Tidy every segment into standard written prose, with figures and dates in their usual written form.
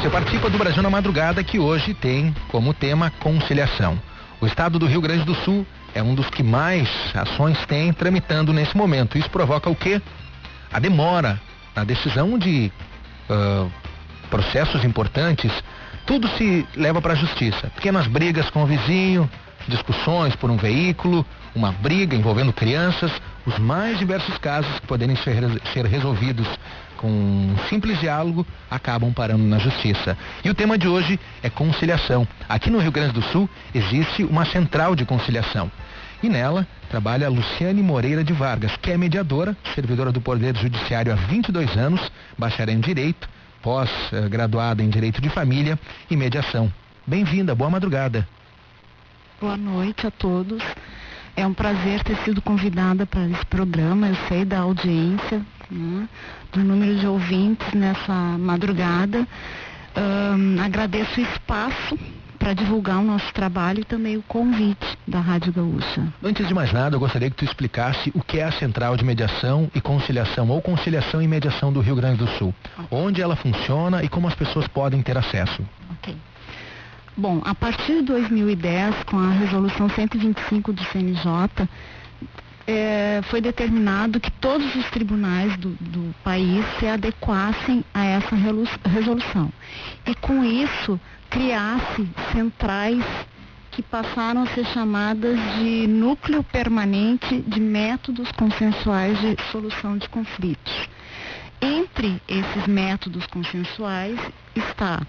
Você participa do Brasil na Madrugada, que hoje tem como tema conciliação. O estado do Rio Grande do Sul é um dos que mais ações tem tramitando nesse momento. Isso provoca o quê? A demora na decisão de processos importantes. Tudo se leva para a justiça. Pequenas brigas com o vizinho, discussões por um veículo, uma briga envolvendo crianças, os mais diversos casos que poderem ser resolvidos com um simples diálogo acabam parando na justiça. E o tema de hoje é conciliação. Aqui no Rio Grande do Sul existe uma central de conciliação. E nela trabalha a Luciane Moreira de Vargas, que é mediadora, servidora do Poder Judiciário há 22 anos, bacharel em Direito, pós-graduada em Direito de Família e Mediação. Bem-vinda, boa madrugada. Boa noite a todos. É um prazer ter sido convidada para esse programa. Eu sei da audiência, né, do número de ouvintes nessa madrugada. Agradeço o espaço para divulgar o nosso trabalho e também o convite da Rádio Gaúcha. Antes de mais nada, eu gostaria que tu explicasse o que é a Central de Mediação e Conciliação, ou Conciliação e Mediação do Rio Grande do Sul. Onde ela funciona e como as pessoas podem ter acesso. Ok. Bom, a partir de 2010, com a resolução 125 do CNJ, foi determinado que todos os tribunais do país se adequassem a essa resolução. E com isso, criasse centrais que passaram a ser chamadas de núcleo permanente de métodos consensuais de solução de conflitos. Entre esses métodos consensuais está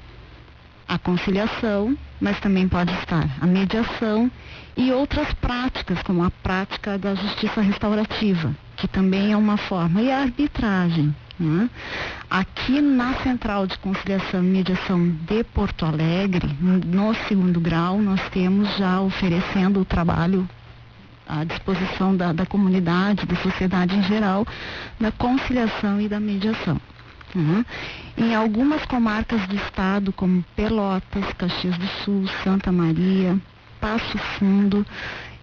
a conciliação, mas também pode estar a mediação e outras práticas, como a prática da justiça restaurativa, que também é uma forma, e a arbitragem, né? Aqui na Central de Conciliação e Mediação de Porto Alegre, no segundo grau, nós temos já oferecendo o trabalho à disposição da comunidade, da sociedade em geral, da conciliação e da mediação. Em algumas comarcas do estado, como Pelotas, Caxias do Sul, Santa Maria, Passo Fundo,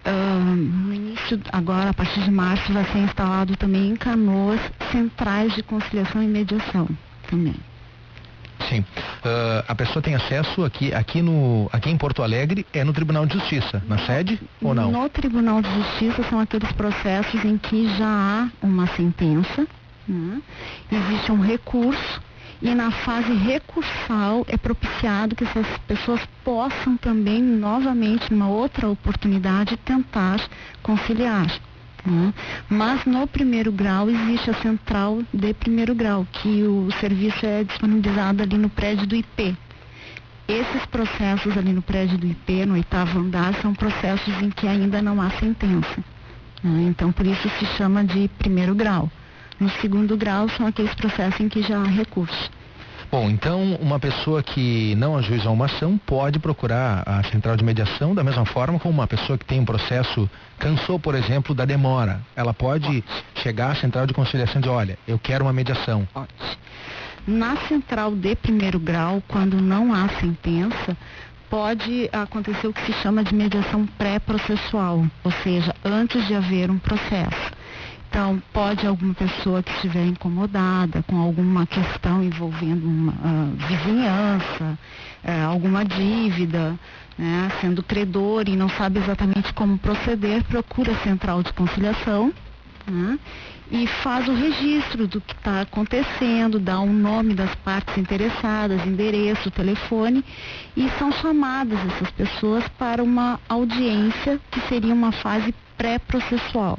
no início, agora a partir de março, vai ser instalado também em Canoas centrais de conciliação e mediação também. Sim. A pessoa tem acesso aqui em Porto Alegre, é no Tribunal de Justiça, na sede ou não? No Tribunal de Justiça são aqueles processos em que já há uma sentença, né? Existe um recurso e na fase recursal é propiciado que essas pessoas possam também novamente, numa outra oportunidade, tentar conciliar, né? Mas no primeiro grau existe a central de primeiro grau, que o serviço é disponibilizado ali no prédio do IP. Esses processos ali no prédio do IP, no 8º andar, são processos em que ainda não há sentença, né? Então por isso se chama de primeiro grau. No segundo grau são aqueles processos em que já há recurso. Bom, então uma pessoa que não ajuizou uma ação pode procurar a Central de Mediação da mesma forma como uma pessoa que tem um processo, cansou, por exemplo, da demora. Ela pode chegar à Central de Conciliação e dizer, olha, eu quero uma mediação. Na Central de primeiro grau, quando não há sentença, pode acontecer o que se chama de mediação pré-processual, ou seja, antes de haver um processo. Então, pode alguma pessoa que estiver incomodada com alguma questão envolvendo uma vizinhança, alguma dívida, né, sendo credor e não sabe exatamente como proceder, procura a Central de Conciliação, né, e faz o registro do que está acontecendo, dá o nome das partes interessadas, endereço, telefone, e são chamadas essas pessoas para uma audiência que seria uma fase pré-processual.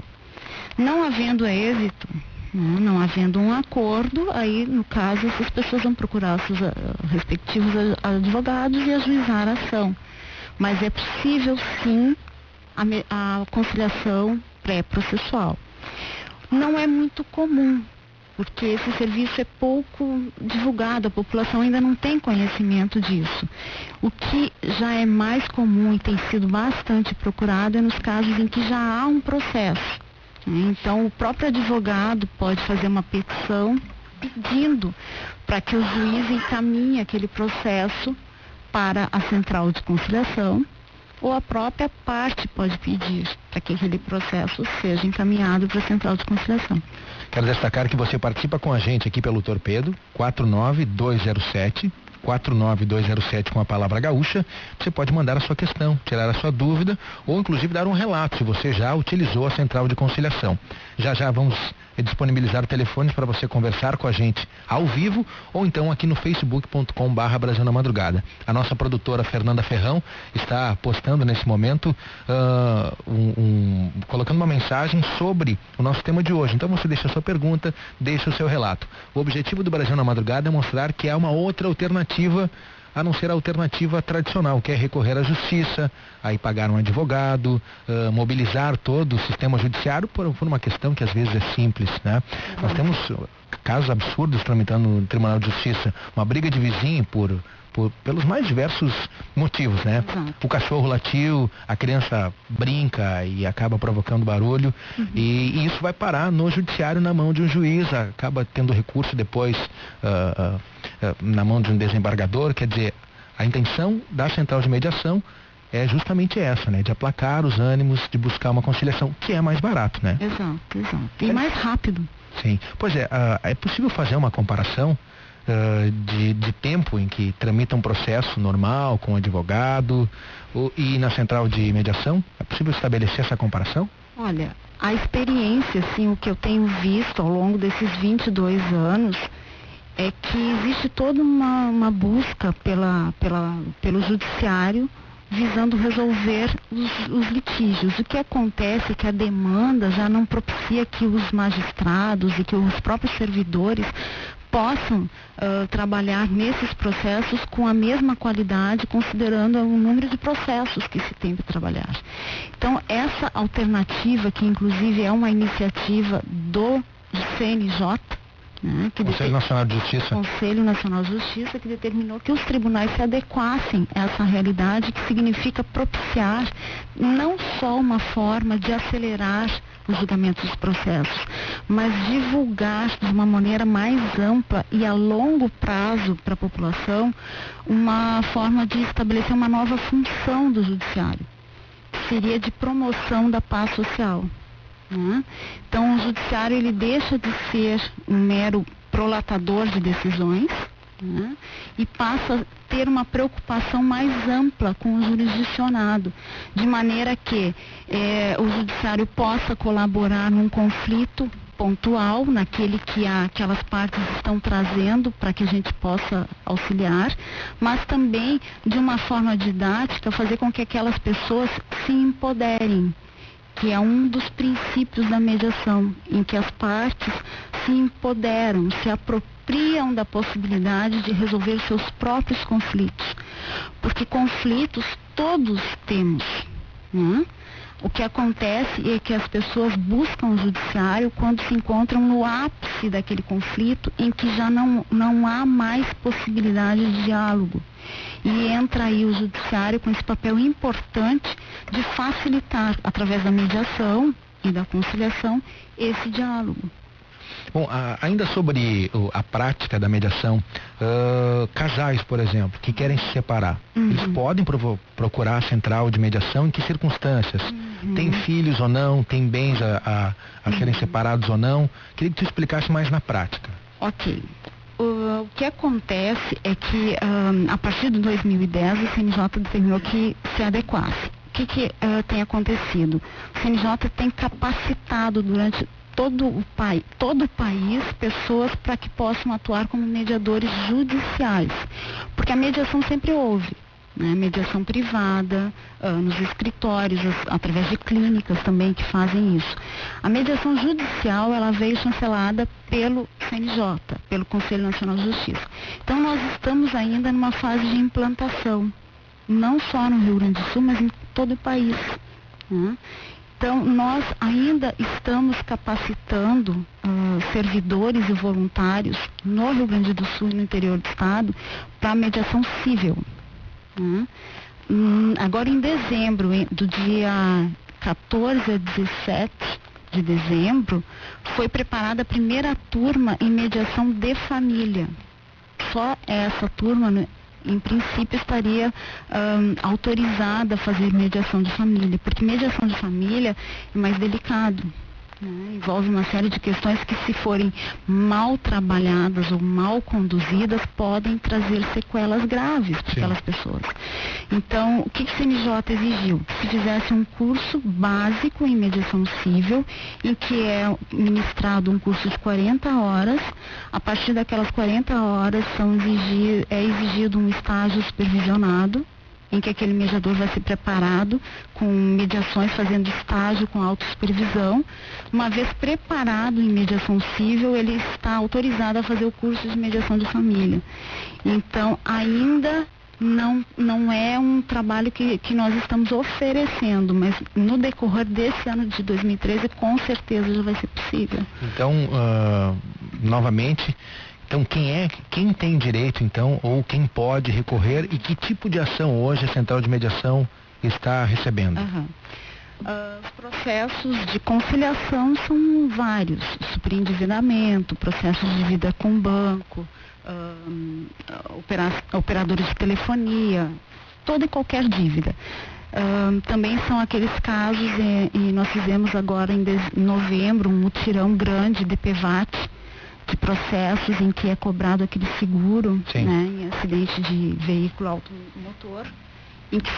Não havendo êxito, não havendo um acordo, aí no caso essas pessoas vão procurar seus respectivos advogados e ajuizar a ação. Mas é possível sim a conciliação pré-processual. Não é muito comum, porque esse serviço é pouco divulgado, a população ainda não tem conhecimento disso. O que já é mais comum e tem sido bastante procurado é nos casos em que já há um processo. Então, o próprio advogado pode fazer uma petição pedindo para que o juiz encaminhe aquele processo para a Central de Conciliação, ou a própria parte pode pedir para que aquele processo seja encaminhado para a Central de Conciliação. Quero destacar que você participa com a gente aqui pelo Torpedo 49207 49207 com a palavra gaúcha. Você pode mandar a sua questão, tirar a sua dúvida ou inclusive dar um relato se você já utilizou a central de conciliação. Já vamos disponibilizar telefones para você conversar com a gente ao vivo ou então aqui no facebook.com/Brasil na Madrugada. A nossa produtora Fernanda Ferrão está postando nesse momento colocando uma mensagem sobre o nosso tema de hoje. Então você deixa a sua pergunta, deixa o seu relato. O objetivo do Brasil na Madrugada é mostrar que há uma outra alternativa a não ser a alternativa tradicional, que é recorrer à justiça, aí pagar um advogado, mobilizar todo o sistema judiciário por uma questão que às vezes é simples, né? Nós temos casos absurdos tramitando no Tribunal de Justiça, uma briga de vizinho pelos mais diversos motivos, né? O cachorro latiu, a criança brinca e acaba provocando barulho, e isso vai parar no judiciário na mão de um juiz, acaba tendo recurso depois na mão de um desembargador. Quer dizer, a intenção da central de mediação é justamente essa, né? De aplacar os ânimos, de buscar uma conciliação, que é mais barato, né? Exato. E mais rápido. Sim. Pois é possível fazer uma comparação de tempo em que tramita um processo normal com advogado e na central de mediação? É possível estabelecer essa comparação? Olha, a experiência, assim, o que eu tenho visto ao longo desses 22 anos é que existe toda uma busca pelo judiciário visando resolver os litígios. O que acontece é que a demanda já não propicia que os magistrados e que os próprios servidores possam trabalhar nesses processos com a mesma qualidade, considerando o número de processos que se tem para trabalhar. Então, essa alternativa, que inclusive é uma iniciativa do CNJ, né, Conselho Nacional de Justiça. Conselho Nacional de Justiça, que determinou que os tribunais se adequassem a essa realidade, que significa propiciar não só uma forma de acelerar o julgamento dos processos, mas divulgar de uma maneira mais ampla e a longo prazo para a população uma forma de estabelecer uma nova função do judiciário, que seria de promoção da paz social. Então, o judiciário ele deixa de ser um mero prolatador de decisões, né, e passa a ter uma preocupação mais ampla com o jurisdicionado, de maneira que o judiciário possa colaborar num conflito pontual, naquele que aquelas partes estão trazendo para que a gente possa auxiliar, mas também de uma forma didática fazer com que aquelas pessoas se empoderem, que é um dos princípios da mediação, em que as partes se empoderam, se apropriam da possibilidade de resolver seus próprios conflitos. Porque conflitos todos temos, né? O que acontece é que as pessoas buscam o judiciário quando se encontram no ápice daquele conflito, em que já não há mais possibilidade de diálogo. E entra aí o judiciário com esse papel importante de facilitar, através da mediação e da conciliação, esse diálogo. Bom, ainda sobre a prática da mediação, casais, por exemplo, que querem se separar, eles podem procurar a central de mediação em que circunstâncias? Tem filhos ou não? Tem bens a serem separados ou não? Queria que tu explicasse mais na prática. Ok. O que acontece é que, a partir de 2010, o CNJ determinou que se adequasse. O que tem acontecido? O CNJ tem capacitado durante todo o país pessoas para que possam atuar como mediadores judiciais, porque a mediação sempre houve, né? Mediação privada, nos escritórios, através de clínicas também que fazem isso. A mediação judicial, ela veio chancelada pelo CNJ, pelo Conselho Nacional de Justiça. Então nós estamos ainda numa fase de implantação, não só no Rio Grande do Sul, mas em todo o país, né? Então, nós ainda estamos capacitando servidores e voluntários no Rio Grande do Sul e no interior do estado para mediação civil, né? Agora, em dezembro, do dia 14 a 17 de dezembro, foi preparada a primeira turma em mediação de família. Só essa turma, né, em princípio, estaria autorizada a fazer mediação de família, porque mediação de família é mais delicado, né? Envolve uma série de questões que, se forem mal trabalhadas ou mal conduzidas, podem trazer sequelas graves para aquelas pessoas. Então, o que o CNJ exigiu? Que se fizesse um curso básico em mediação civil, em que é ministrado um curso de 40 horas. A partir daquelas 40 horas é exigido um estágio supervisionado, em que aquele mediador vai ser preparado com mediações, fazendo estágio com autossupervisão. Uma vez preparado em mediação civil, ele está autorizado a fazer o curso de mediação de família. Então, ainda não é um trabalho que nós estamos oferecendo, mas no decorrer desse ano de 2013, com certeza já vai ser possível. Então, novamente... Então, quem tem direito, então, ou quem pode recorrer, e que tipo de ação hoje a Central de Mediação está recebendo? Os processos de conciliação são vários: superendividamento, processos de dívida com banco, operadores de telefonia, toda e qualquer dívida. Também são aqueles casos, e nós fizemos agora em novembro um mutirão grande de PVAT, de processos em que é cobrado aquele seguro, né, em acidente de veículo automotor, em que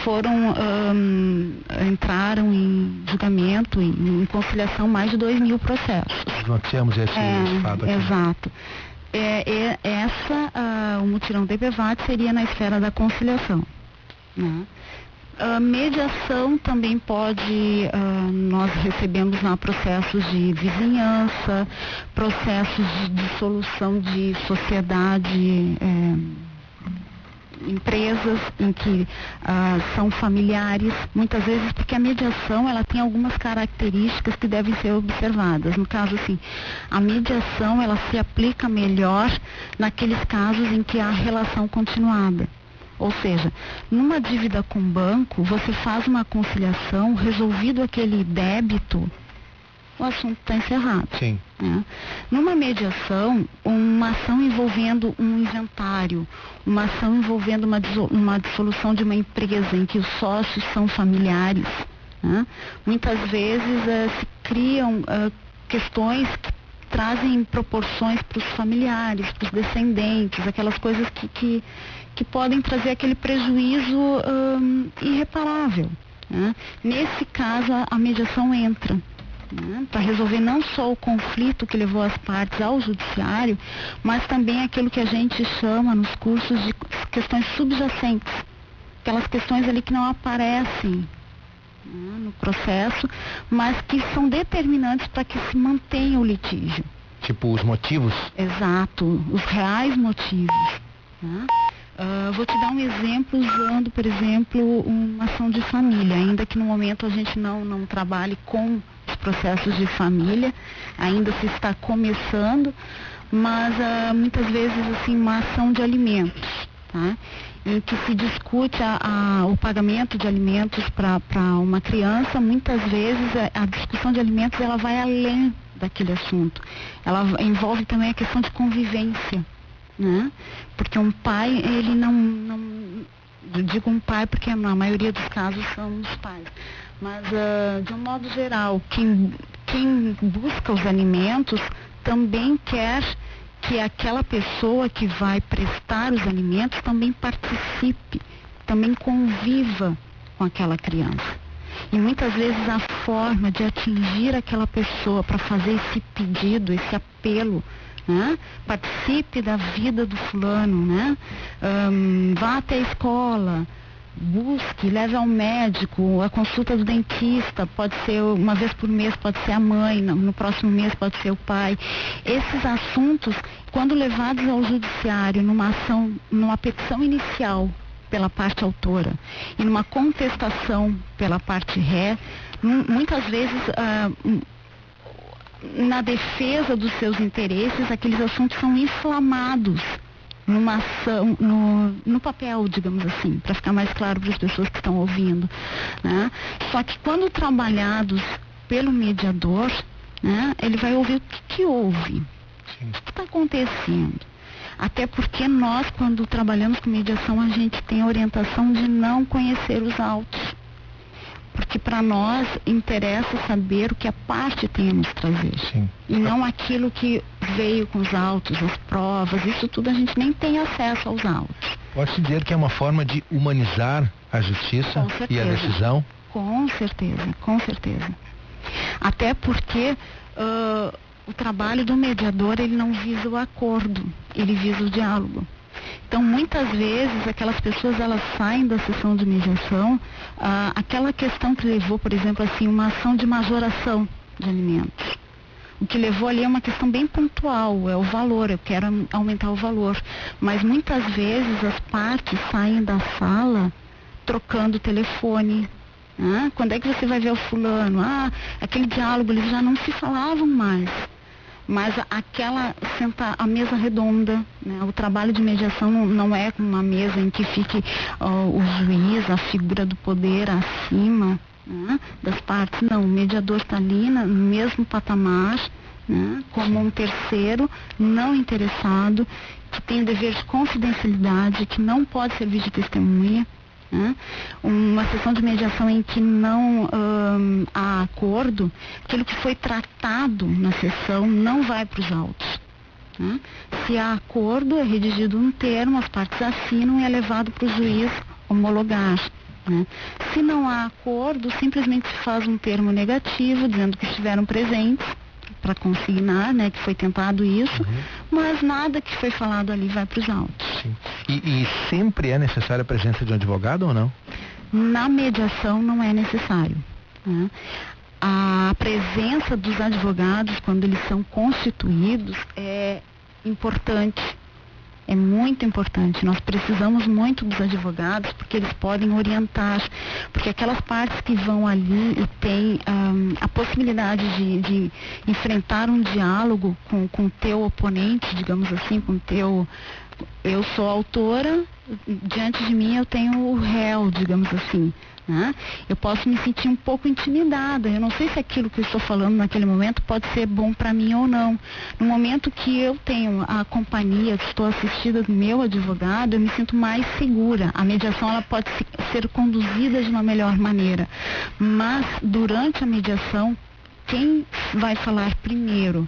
entraram em julgamento, em conciliação, mais de 2.000 processos. Noticiamos esse fato aqui. Exato. O mutirão de PVAT seria na esfera da conciliação, né? A mediação também pode, nós recebemos lá processos de vizinhança, processos de dissolução de sociedade, empresas em que são familiares, muitas vezes, porque a mediação ela tem algumas características que devem ser observadas. No caso, assim, a mediação ela se aplica melhor naqueles casos em que há relação continuada. Ou seja, numa dívida com banco, você faz uma conciliação, resolvido aquele débito, o assunto está encerrado. Sim. Né? Numa mediação, uma ação envolvendo um inventário, uma ação envolvendo uma dissolução de uma empresa em que os sócios são familiares, né? Muitas vezes se criam questões que trazem proporções para os familiares, para os descendentes, aquelas coisas que podem trazer aquele prejuízo irreparável, né? Nesse caso, a mediação entra, né, para resolver não só o conflito que levou as partes ao judiciário, mas também aquilo que a gente chama nos cursos de questões subjacentes, aquelas questões ali que não aparecem, né, no processo, mas que são determinantes para que se mantenha o litígio. Tipo os motivos? Exato, os reais motivos, né? Vou te dar um exemplo usando, por exemplo, uma ação de família, ainda que no momento a gente não trabalhe com os processos de família, ainda se está começando, mas muitas vezes assim, uma ação de alimentos, tá? Em que se discute o pagamento de alimentos para uma criança. Muitas vezes a discussão de alimentos ela vai além daquele assunto, ela envolve também a questão de convivência, né? Porque um pai, ele não eu digo um pai porque na maioria dos casos são os pais, mas de um modo geral, quem busca os alimentos também quer que aquela pessoa que vai prestar os alimentos também participe, também conviva com aquela criança. E muitas vezes a forma de atingir aquela pessoa para fazer esse pedido, esse apelo, né? Participe da vida do fulano, né? Vá até a escola, busque, leve ao médico, a consulta do dentista, pode ser uma vez por mês, pode ser a mãe, no próximo mês pode ser o pai. Esses assuntos, quando levados ao judiciário numa ação, numa petição inicial pela parte autora e numa contestação pela parte ré, muitas vezes na defesa dos seus interesses, aqueles assuntos são inflamados numa ação, no papel, digamos assim, para ficar mais claro para as pessoas que estão ouvindo, né? Só que quando trabalhados pelo mediador, né, ele vai ouvir o que houve, o que está acontecendo. Até porque nós, quando trabalhamos com mediação, a gente tem a orientação de não conhecer os autos. porque para nós interessa saber o que a parte tem a nos trazer. Sim. E não aquilo que veio com os autos, as provas, isso tudo a gente nem tem acesso aos autos. Pode-se dizer que é uma forma de humanizar a justiça e a decisão? Com certeza, com certeza. Até porque o trabalho do mediador, ele não visa o acordo, ele visa o diálogo. Então, muitas vezes, aquelas pessoas, elas saem da sessão de mediação, aquela questão que levou, por exemplo, assim, uma ação de majoração de alimentos. O que levou ali é uma questão bem pontual, é o valor, eu quero aumentar o valor. Mas muitas vezes as partes saem da sala trocando o telefone. Quando é que você vai ver o fulano? Aquele diálogo, eles já não se falavam mais. Mas a mesa redonda, né? O trabalho de mediação não é uma mesa em que fique o juiz, a figura do poder acima, né, das partes. Não, o mediador está ali no mesmo patamar, né, como um terceiro não interessado, que tem o dever de confidencialidade, que não pode servir de testemunha. Uma sessão de mediação em que não há acordo, aquilo que foi tratado na sessão não vai para os autos. Se há acordo, é redigido um termo, as partes assinam e é levado para o juiz homologar. Se não há acordo, simplesmente se faz um termo negativo, dizendo que estiveram presentes, para consignar, né, que foi tentado isso, mas nada que foi falado ali vai para os autos. Sim. E sempre é necessária a presença de um advogado ou não? Na mediação não é necessário. A presença dos advogados, quando eles são constituídos, é importante. É muito importante. Nós precisamos muito dos advogados, porque eles podem orientar, porque aquelas partes que vão ali e têm a possibilidade de enfrentar um diálogo com o teu oponente, digamos assim, com o teu... Eu sou autora, diante de mim eu tenho o réu, digamos assim. Eu posso me sentir um pouco intimidada. Eu não sei se aquilo que eu estou falando naquele momento pode ser bom para mim ou não. No momento que eu tenho a companhia, que estou assistida do meu advogado, eu me sinto mais segura. A mediação, ela pode ser conduzida de uma melhor maneira. Mas durante a mediação, quem vai falar primeiro,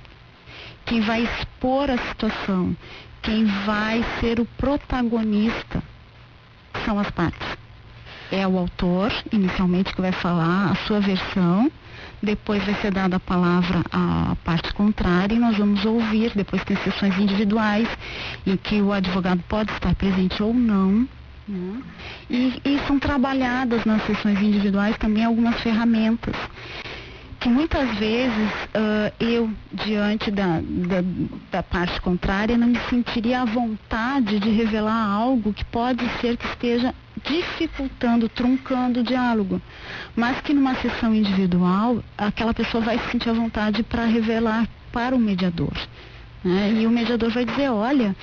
quem vai expor a situação, quem vai ser o protagonista são as partes. É o autor, inicialmente, que vai falar a sua versão, depois vai ser dada a palavra à parte contrária e nós vamos ouvir. Depois tem sessões individuais em que o advogado pode estar presente ou não. E são trabalhadas nas sessões individuais também algumas ferramentas que muitas vezes eu, diante da parte contrária, não me sentiria à vontade de revelar algo que pode ser que esteja dificultando, truncando o diálogo, mas que numa sessão individual aquela pessoa vai se sentir à vontade para revelar para o mediador, e o mediador vai dizer: olha,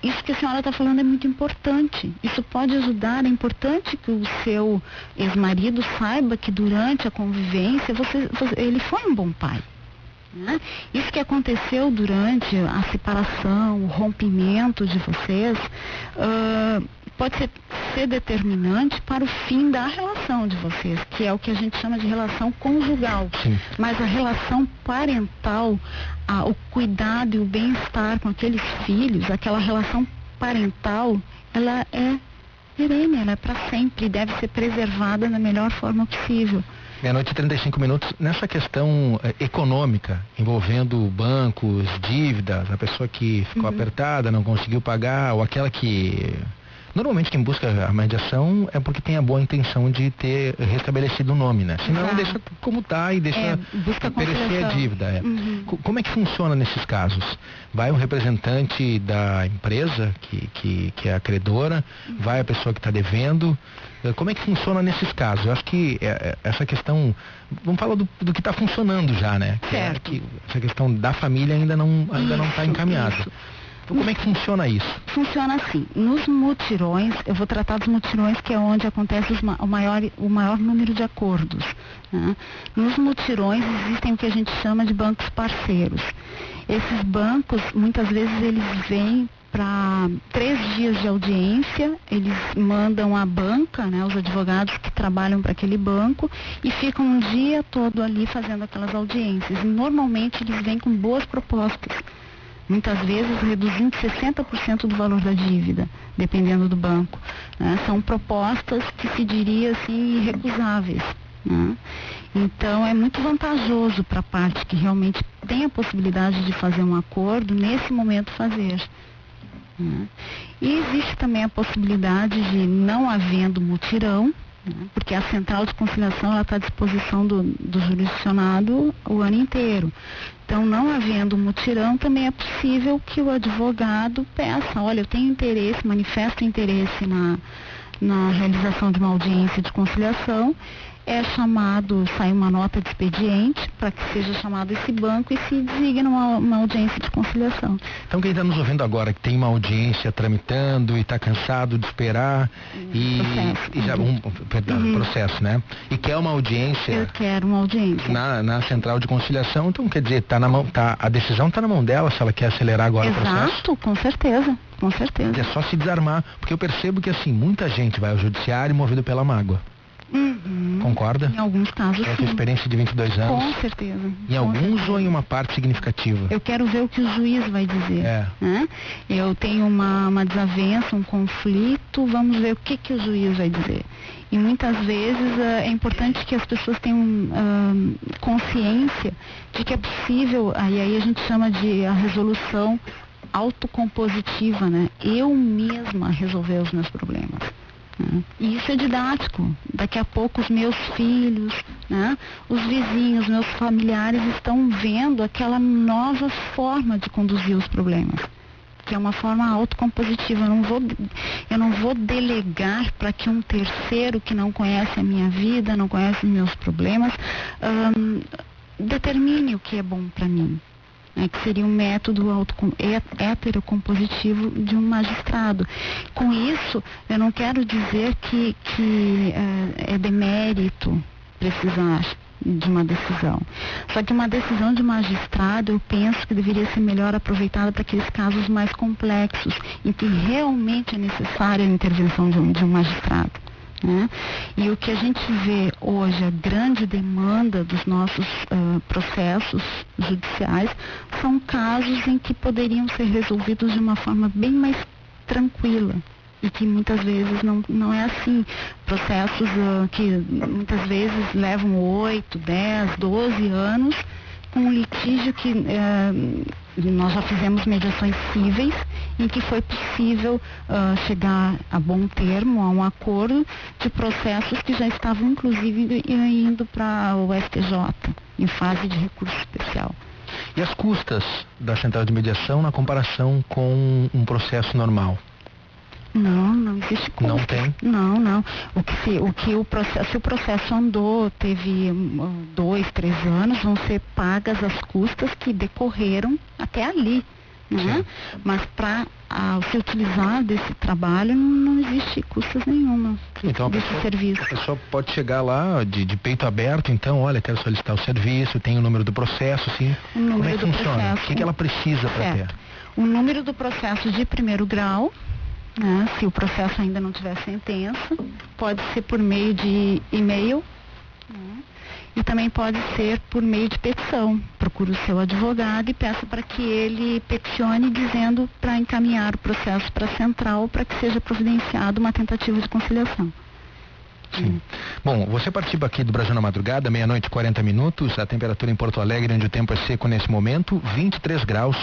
isso que a senhora está falando é muito importante, isso pode ajudar, é importante que o seu ex-marido saiba que durante a convivência ele foi um bom pai. Isso que aconteceu durante a separação, o rompimento de vocês, pode ser determinante para o fim da relação de vocês, que é o que a gente chama de relação conjugal. Sim. Mas a relação parental, o cuidado e o bem-estar com aqueles filhos, aquela relação parental, ela é perene, ela é para sempre, deve ser preservada da melhor forma possível. 00:35. Nessa questão econômica, envolvendo bancos, dívidas, a pessoa que ficou apertada, não conseguiu pagar, ou aquela que... Normalmente quem busca a mediação é porque tem a boa intenção de ter restabelecido o nome, né? Senão deixa como está e deixa perecer a dívida. Como é que funciona nesses casos? Vai um representante da empresa que é a credora, vai a pessoa que está devendo. Como é que funciona nesses casos? Eu acho que essa questão... Vamos falar do que está funcionando já, né? Certo. Que essa questão da família ainda não está encaminhada. Isso. Então, como é que funciona isso? Funciona assim, nos mutirões, eu vou tratar dos mutirões, que é onde acontece o maior número de acordos, né? Nos mutirões existem o que a gente chama de bancos parceiros. Esses bancos, muitas vezes, eles vêm para 3 dias de audiência, eles mandam a banca, né, os advogados que trabalham para aquele banco, e ficam um dia todo ali fazendo aquelas audiências. E normalmente eles vêm com boas propostas, muitas vezes reduzindo 60% do valor da dívida, dependendo do banco, né? São propostas que se diria assim irrecusáveis, né? Então é muito vantajoso para a parte que realmente tem a possibilidade de fazer um acordo, nesse momento fazer. E existe também a possibilidade de, não havendo mutirão, porque a central de conciliação está à disposição do jurisdicionado o ano inteiro. Então, não havendo mutirão, também é possível que o advogado peça, olha, eu tenho interesse, manifesto interesse na realização de uma audiência de conciliação. É chamado, sai uma nota de expediente para que seja chamado esse banco e se designa uma audiência de conciliação. Então, quem está nos ouvindo agora, que tem uma audiência tramitando e está cansado de esperar processo, né? E quer uma audiência. Eu quero uma audiência na central de conciliação, então quer dizer, a decisão está na mão dela, se ela quer acelerar agora o processo. Exato, com certeza. Com certeza. É só se desarmar, porque eu percebo que assim, muita gente vai ao judiciário movido pela mágoa. Concorda? Em alguns casos, sim. Experiência de 22 anos. Com certeza. Em alguns ou em uma parte significativa? Eu quero ver o que o juiz vai dizer. Né? Eu tenho uma desavença, um conflito, vamos ver o que o juiz vai dizer. E muitas vezes é importante que as pessoas tenham consciência de que é possível, aí a gente chama de a resolução autocompositiva, né? Eu mesma resolver os meus problemas. E isso é didático. Daqui a pouco os meus filhos, né, os vizinhos, meus familiares estão vendo aquela nova forma de conduzir os problemas, que é uma forma autocompositiva. Eu não vou delegar para que um terceiro que não conhece a minha vida, não conhece os meus problemas, determine o que é bom para mim. Que seria um método heterocompositivo de um magistrado. Com isso, eu não quero dizer que é demérito precisar de uma decisão. Só que uma decisão de magistrado, eu penso que deveria ser melhor aproveitada para aqueles casos mais complexos, em que realmente é necessária a intervenção de um magistrado. Né? E o que a gente vê hoje, a grande demanda dos nossos processos judiciais, são casos em que poderiam ser resolvidos de uma forma bem mais tranquila. E que muitas vezes não é assim. Processos que muitas vezes levam 8, 10, 12 anos, com um litígio que nós já fizemos mediações cíveis, em que foi possível chegar a bom termo, a um acordo de processos que já estavam inclusive indo para o STJ, em fase de recurso especial. E as custas da central de mediação na comparação com um processo normal? Não existe custo. Não tem? Não. Se o processo andou, teve 2, 3 anos, vão ser pagas as custas que decorreram até ali. Né? Mas para se utilizar desse trabalho não existe custas nenhuma. Então a pessoa pode chegar lá de peito aberto, então, olha, quero solicitar o serviço, tem o número do processo, sim. Como é que funciona? Processo, o que ela precisa para ter? O número do processo de primeiro grau. Se o processo ainda não tiver sentença, pode ser por meio de e-mail, e também pode ser por meio de petição. Procure o seu advogado e peça para que ele peticione dizendo para encaminhar o processo para a central para que seja providenciado uma tentativa de conciliação. Sim. Bom, você participa aqui do Brasil na Madrugada, 00:40, a temperatura em Porto Alegre, onde o tempo é seco nesse momento, 23 graus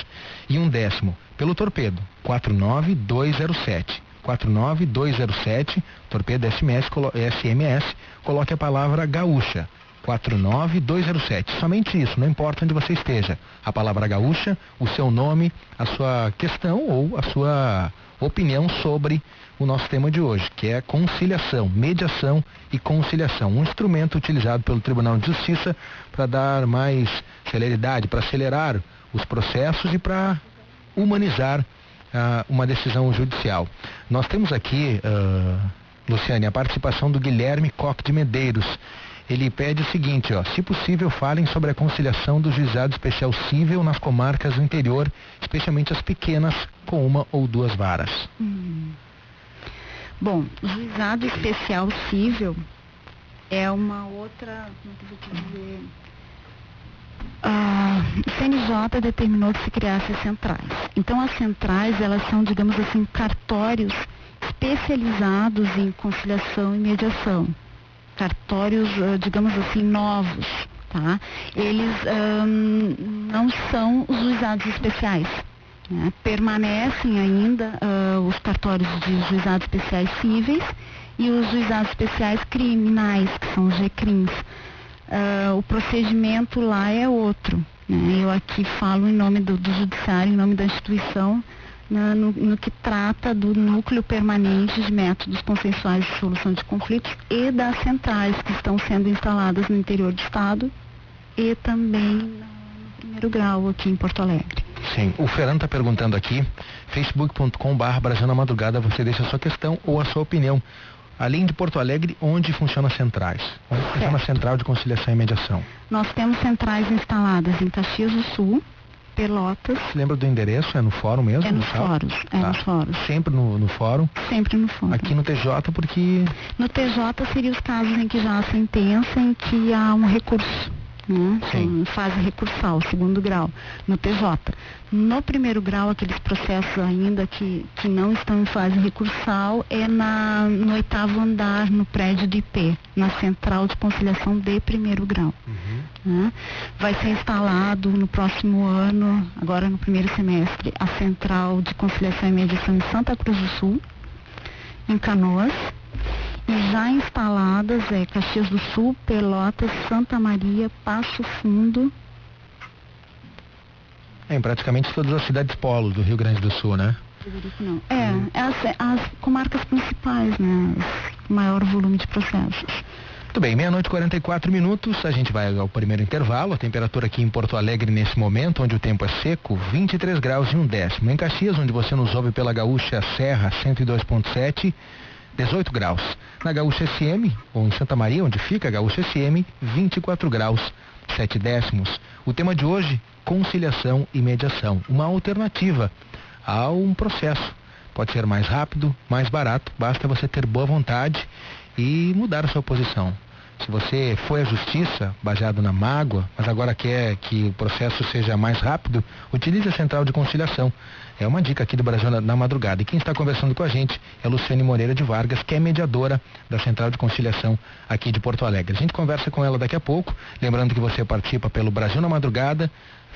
e 1/10. Pelo torpedo, 49207. 49207, torpedo SMS, coloque a palavra gaúcha. 49207, somente isso, não importa onde você esteja. A palavra gaúcha, o seu nome, a sua questão ou a sua opinião sobre o nosso tema de hoje, que é conciliação, mediação e conciliação, um instrumento utilizado pelo Tribunal de Justiça para dar mais celeridade, para acelerar os processos e para humanizar uma decisão judicial. Nós temos aqui, Luciane, a participação do Guilherme Coque de Medeiros. Ele pede o seguinte, se possível, falem sobre a conciliação do juizado especial cível nas comarcas do interior, especialmente as pequenas, com uma ou duas varas. Bom, o juizado especial cível é uma outra, como é que eu vou dizer? O CNJ determinou que se criasse as centrais. Então, as centrais, elas são, digamos assim, cartórios especializados em conciliação e mediação. Cartórios, digamos assim, novos, tá? Eles não são os juizados especiais, né? Permanecem ainda os cartórios de juizados especiais cíveis e os juizados especiais criminais, que são os GCRIMs. O procedimento lá é outro, né? Eu aqui falo em nome do judiciário, em nome da instituição, no que trata do núcleo permanente de métodos consensuais de solução de conflitos e das centrais que estão sendo instaladas no interior do estado e também no primeiro grau aqui em Porto Alegre. Sim, o Fernando está perguntando aqui, facebook.com/Brasil na Madrugada, você deixa a sua questão ou a sua opinião. Além de Porto Alegre, onde funcionam as centrais? Onde funciona a Central de Conciliação e Mediação? Nós temos centrais instaladas em Caxias do Sul, Pelotas. Você lembra do endereço? É no fórum mesmo? É nos fóruns, nos fóruns. Sempre no fórum? Sempre no fórum. Aqui no TJ, porque... No TJ seria os casos em que já há sentença, em que há um recurso, né? Em fase recursal, segundo grau, no TJ. No primeiro grau, aqueles processos ainda que não estão em fase recursal, é no 8º andar, no prédio de IP, na Central de Conciliação de primeiro grau. Né? Vai ser instalado no próximo ano, agora no primeiro semestre, a Central de Conciliação e Mediação em Santa Cruz do Sul, em Canoas, e já instaladas Caxias do Sul, Pelotas, Santa Maria, Passo Fundo. Em praticamente todas as cidades polos do Rio Grande do Sul, né? Não. As comarcas principais, né? O maior volume de processos. Muito bem, 00:44, a gente vai ao primeiro intervalo. A temperatura aqui em Porto Alegre nesse momento, onde o tempo é seco, 23 graus e 1/10. Em Caxias, onde você nos ouve pela Gaúcha Serra 102.7, 18 graus. Na Gaúcha SM, ou em Santa Maria, onde fica a Gaúcha SM, 24 graus, 7/10. O tema de hoje, conciliação e mediação. Uma alternativa a um processo. Pode ser mais rápido, mais barato, basta você ter boa vontade e mudar a sua posição. Se você foi à justiça baseado na mágoa, mas agora quer que o processo seja mais rápido, utilize a Central de Conciliação. É uma dica aqui do Brasil na Madrugada. E quem está conversando com a gente é a Luciane Moreira de Vargas, que é mediadora da Central de Conciliação aqui de Porto Alegre. A gente conversa com ela daqui a pouco, lembrando que você participa pelo Brasil na Madrugada,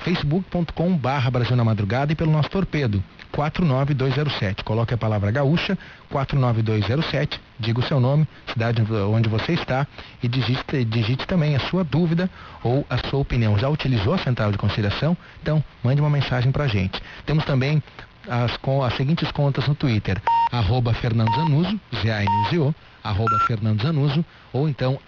facebook.com/Brasil na Madrugada e pelo nosso torpedo 49207. Coloque a palavra gaúcha 49207, diga o seu nome, cidade onde você está e digite também a sua dúvida ou a sua opinião. Já utilizou a Central de Conciliação? Então mande uma mensagem pra gente. Temos também as seguintes contas no Twitter: @FernandoZanuso, ZANUZO, @FernandoZanuso ou então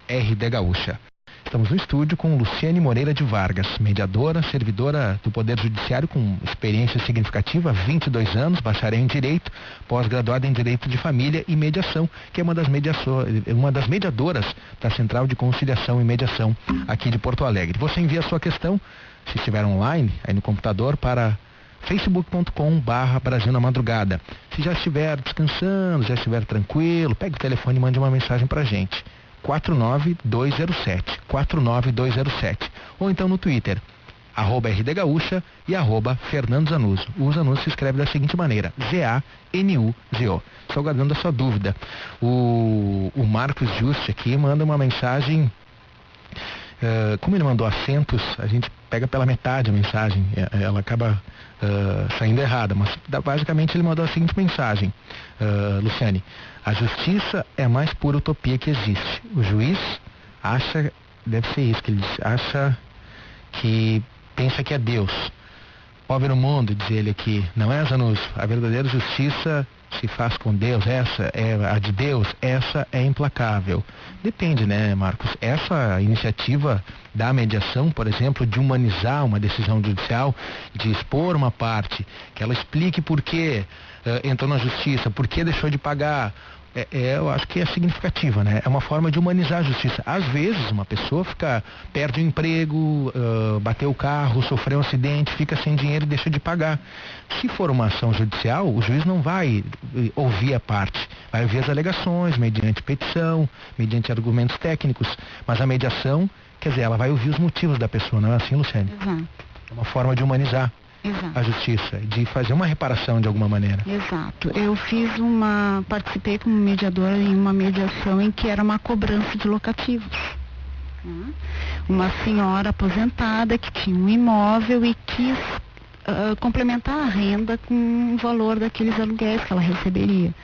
@RDGaúcha. Estamos no estúdio com Luciane Moreira de Vargas, mediadora, servidora do Poder Judiciário com experiência significativa, 22 anos, bacharel em Direito, pós-graduada em Direito de Família e Mediação, que é uma das mediadoras da Central de Conciliação e Mediação aqui de Porto Alegre. Você envia a sua questão, se estiver online, aí no computador, para facebook.com/Brasil na Madrugada. Se já estiver descansando, já estiver tranquilo, pegue o telefone e mande uma mensagem pra gente. 49207, ou então no Twitter, @RDGaúcha e @FernandoZanuso. O Zanuso se escreve da seguinte maneira: ZANUZO. Estou guardando a sua dúvida. O Marcos Juste aqui manda uma mensagem. Como ele mandou acentos, a gente pega pela metade a mensagem, ela acaba saindo errada, mas basicamente ele mandou a seguinte mensagem: Luciane, a justiça é a mais pura utopia que existe. O juiz acha, deve ser isso que ele disse, pensa que é Deus. Pó ver o mundo, diz ele aqui. Não é, Zanussi? A verdadeira justiça se faz com Deus, essa é a de Deus, essa é implacável. Depende, né, Marcos? Essa iniciativa da mediação, por exemplo, de humanizar uma decisão judicial, de expor uma parte, que ela explique por que entrou na justiça, por que deixou de pagar, eu acho que é significativa, né? É uma forma de humanizar a justiça. Às vezes, uma pessoa perde o emprego, bateu o carro, sofreu um acidente, fica sem dinheiro e deixa de pagar. Se for uma ação judicial, o juiz não vai ouvir a parte, vai ouvir as alegações, mediante petição, mediante argumentos técnicos, mas a mediação, quer dizer, ela vai ouvir os motivos da pessoa, não é assim, Luciane? Exato. É uma forma de humanizar. Exato. A justiça, de fazer uma reparação de alguma maneira. Exato. Eu participei como mediadora em uma mediação em que era uma cobrança de locativos. Uma senhora aposentada que tinha um imóvel e quis complementar a renda com o valor daqueles aluguéis que ela receberia.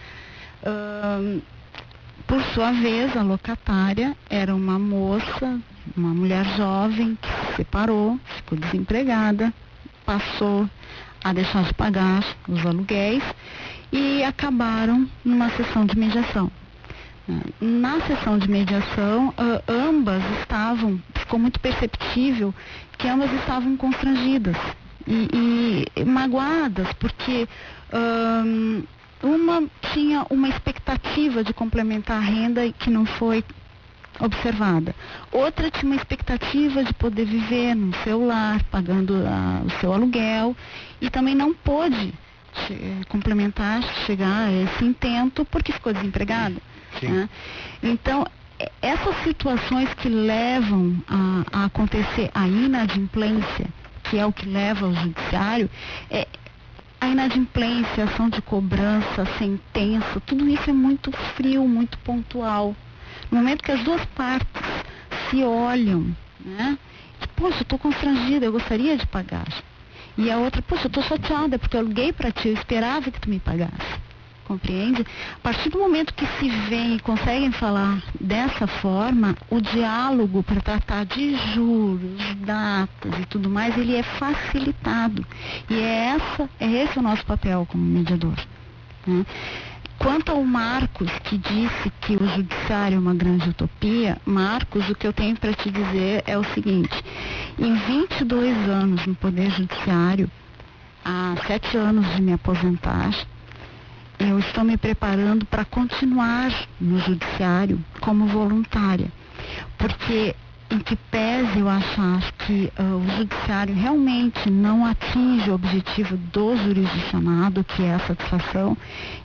Por sua vez, a locatária era uma moça, uma mulher jovem que se separou, ficou desempregada, passou a deixar de pagar os aluguéis e acabaram numa sessão de mediação. Na sessão de mediação, ficou muito perceptível que ambas estavam constrangidas e magoadas, porque uma tinha uma expectativa de complementar a renda que não foi observada. Outra tinha uma expectativa de poder viver no seu lar, pagando o seu aluguel, e também não pôde chegar a esse intento porque ficou desempregada. Né? Então, essas situações que levam a acontecer a inadimplência, que é o que leva ao judiciário, a inadimplência, a ação de cobrança, a sentença, tudo isso é muito frio, muito pontual. No momento que as duas partes se olham, né? Poxa, eu estou constrangida, eu gostaria de pagar. E a outra, poxa, eu estou chateada porque eu aluguei para ti, eu esperava que tu me pagasse. Compreende? A partir do momento que se vem e conseguem falar dessa forma, o diálogo para tratar de juros, datas e tudo mais, ele é facilitado. E esse o nosso papel como mediador. Né? Quanto ao Marcos, que disse que o judiciário é uma grande utopia, Marcos, o que eu tenho para te dizer é o seguinte: em 22 anos no Poder Judiciário, há 7 anos de me aposentar, eu estou me preparando para continuar no Judiciário como voluntária, porque em que pese eu achar que o Judiciário realmente não atinge o objetivo do jurisdicionado, que é a satisfação,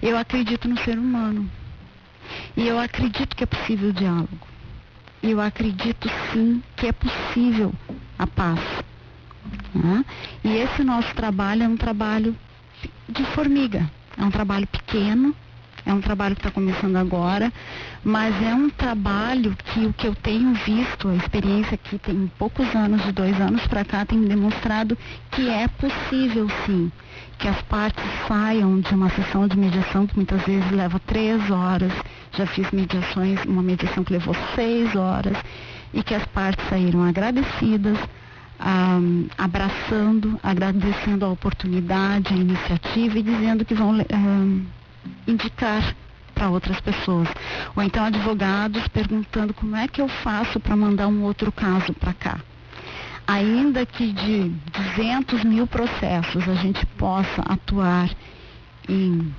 eu acredito no ser humano. E eu acredito que é possível o diálogo. E eu acredito sim que é possível a paz. Né? E esse nosso trabalho é um trabalho de formiga. É um trabalho pequeno, é um trabalho que está começando agora, mas é um trabalho que o que eu tenho visto, a experiência aqui tem poucos anos, de 2 anos para cá, tem me demonstrado que é possível sim, que as partes saiam de uma sessão de mediação que muitas vezes leva 3 horas, já fiz mediações, uma mediação que levou 6 horas, e que as partes saíram agradecidas, agradecendo a oportunidade, a iniciativa e dizendo que vão indicar para outras pessoas. Ou então advogados perguntando como é que eu faço para mandar um outro caso para cá. Ainda que de 200 mil processos a gente possa atuar em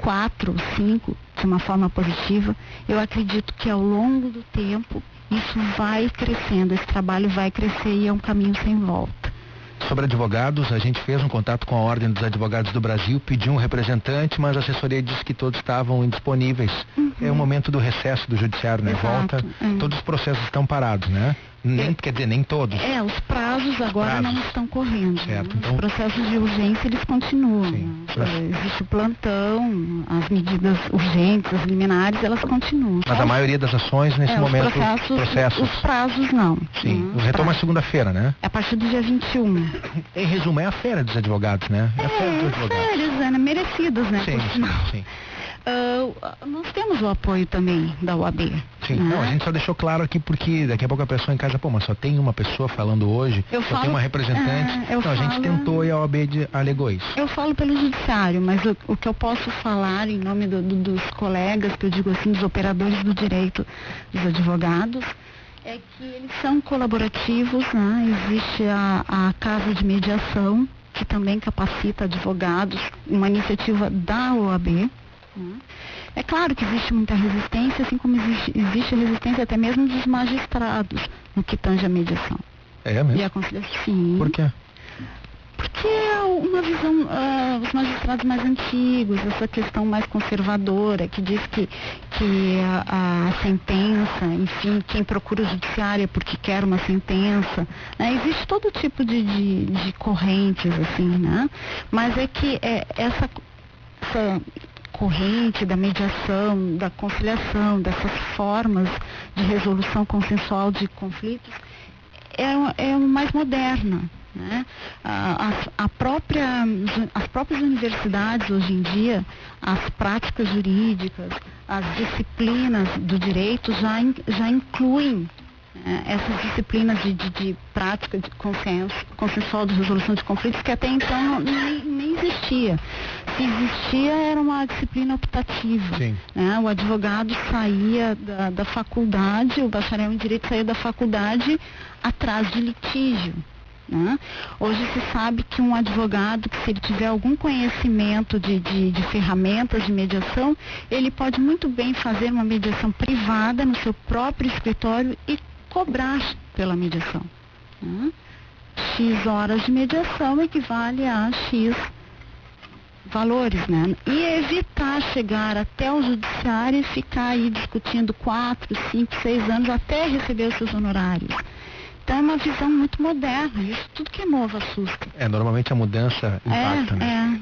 4 ou 5 de uma forma positiva, eu acredito que ao longo do tempo isso vai crescendo, esse trabalho vai crescer e é um caminho sem volta. Sobre advogados, a gente fez um contato com a Ordem dos Advogados do Brasil, pediu um representante, mas a assessoria disse que todos estavam indisponíveis. É o momento do recesso do judiciário, né? Exato, volta, todos os processos estão parados, né? Quer dizer, nem todos. Os prazos agora não estão correndo. Certo, né? então... Os processos de urgência, eles continuam. Sim, né? Existe o plantão, as medidas urgentes, as liminares, elas continuam. Mas a maioria das ações, nesse momento, processos... Os prazos não. Sim, retoma segunda-feira, né? É a partir do dia 21. Em resumo, é a feira dos advogados, né? É a feira dos advogados. Férias, né? Merecidas, né? Sim, sim. Nós temos o apoio também da OAB. Sim, né? Não, a gente só deixou claro aqui porque daqui a pouco a pessoa em casa, mas só tem uma pessoa falando hoje, tem uma representante. A gente tentou e a OAB alegou isso. Eu falo pelo judiciário, mas o que eu posso falar em nome dos colegas, que eu digo assim, dos operadores do direito, dos advogados, é que eles são colaborativos, né? Existe a Casa de Mediação, que também capacita advogados, uma iniciativa da OAB. É claro que existe muita resistência, assim como existe resistência até mesmo dos magistrados no que tange a mediação. É mesmo? E a conciliação. Sim. Por quê? Porque é uma visão, os magistrados mais antigos, essa questão mais conservadora, que diz que a sentença, enfim, quem procura o judiciário é porque quer uma sentença, né? Existe todo tipo de correntes, assim, né? Mas é que essa corrente da mediação, da conciliação, dessas formas de resolução consensual de conflitos, é mais moderna. Né? As próprias universidades hoje em dia, as práticas jurídicas, as disciplinas do direito já incluem essas disciplinas de prática de consensual de resolução de conflitos, que até então nem existia. Se existia, era uma disciplina optativa. Né? O advogado saía da faculdade, o bacharel em direito saía da faculdade atrás de litígio. Né? Hoje se sabe que um advogado, que se ele tiver algum conhecimento de ferramentas de mediação, ele pode muito bem fazer uma mediação privada no seu próprio escritório e cobrar pela mediação. Né? X horas de mediação equivale a X valores, né? E evitar chegar até o judiciário e ficar aí discutindo 4, 5, 6 anos até receber os seus honorários. Então é uma visão muito moderna, isso tudo que é novo assusta. Normalmente a mudança impacta, né?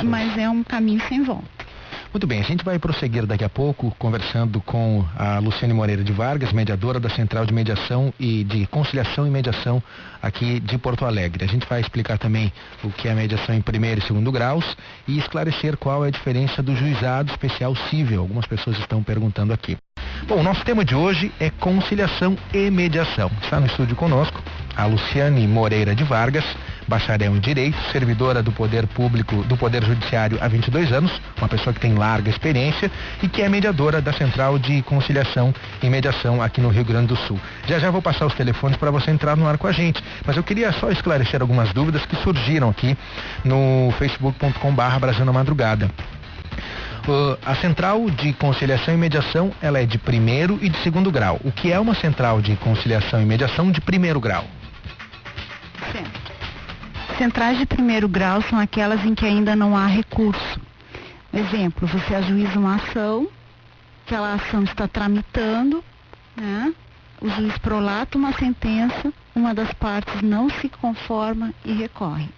Mas é um caminho sem volta. Muito bem, a gente vai prosseguir daqui a pouco conversando com a Luciane Moreira de Vargas, mediadora da Central de Mediação e de Conciliação e Mediação aqui de Porto Alegre. A gente vai explicar também o que é a mediação em primeiro e segundo graus e esclarecer qual é a diferença do juizado especial cível. Algumas pessoas estão perguntando aqui. Bom, o nosso tema de hoje é conciliação e mediação. Está no estúdio conosco a Luciane Moreira de Vargas, bacharel em Direito, servidora do Poder Público, do Poder Judiciário há 22 anos, uma pessoa que tem larga experiência e que é mediadora da Central de Conciliação e Mediação aqui no Rio Grande do Sul. Já vou passar os telefones para você entrar no ar com a gente, mas eu queria só esclarecer algumas dúvidas que surgiram aqui no facebook.com/Brasil na Madrugada. A Central de Conciliação e Mediação, ela é de primeiro e de segundo grau. O que é uma Central de Conciliação e Mediação de primeiro grau? Certo. Centrais de primeiro grau são aquelas em que ainda não há recurso. Exemplo, você ajuiza uma ação, aquela ação está tramitando, né? O juiz prolata uma sentença, uma das partes não se conforma e recorre.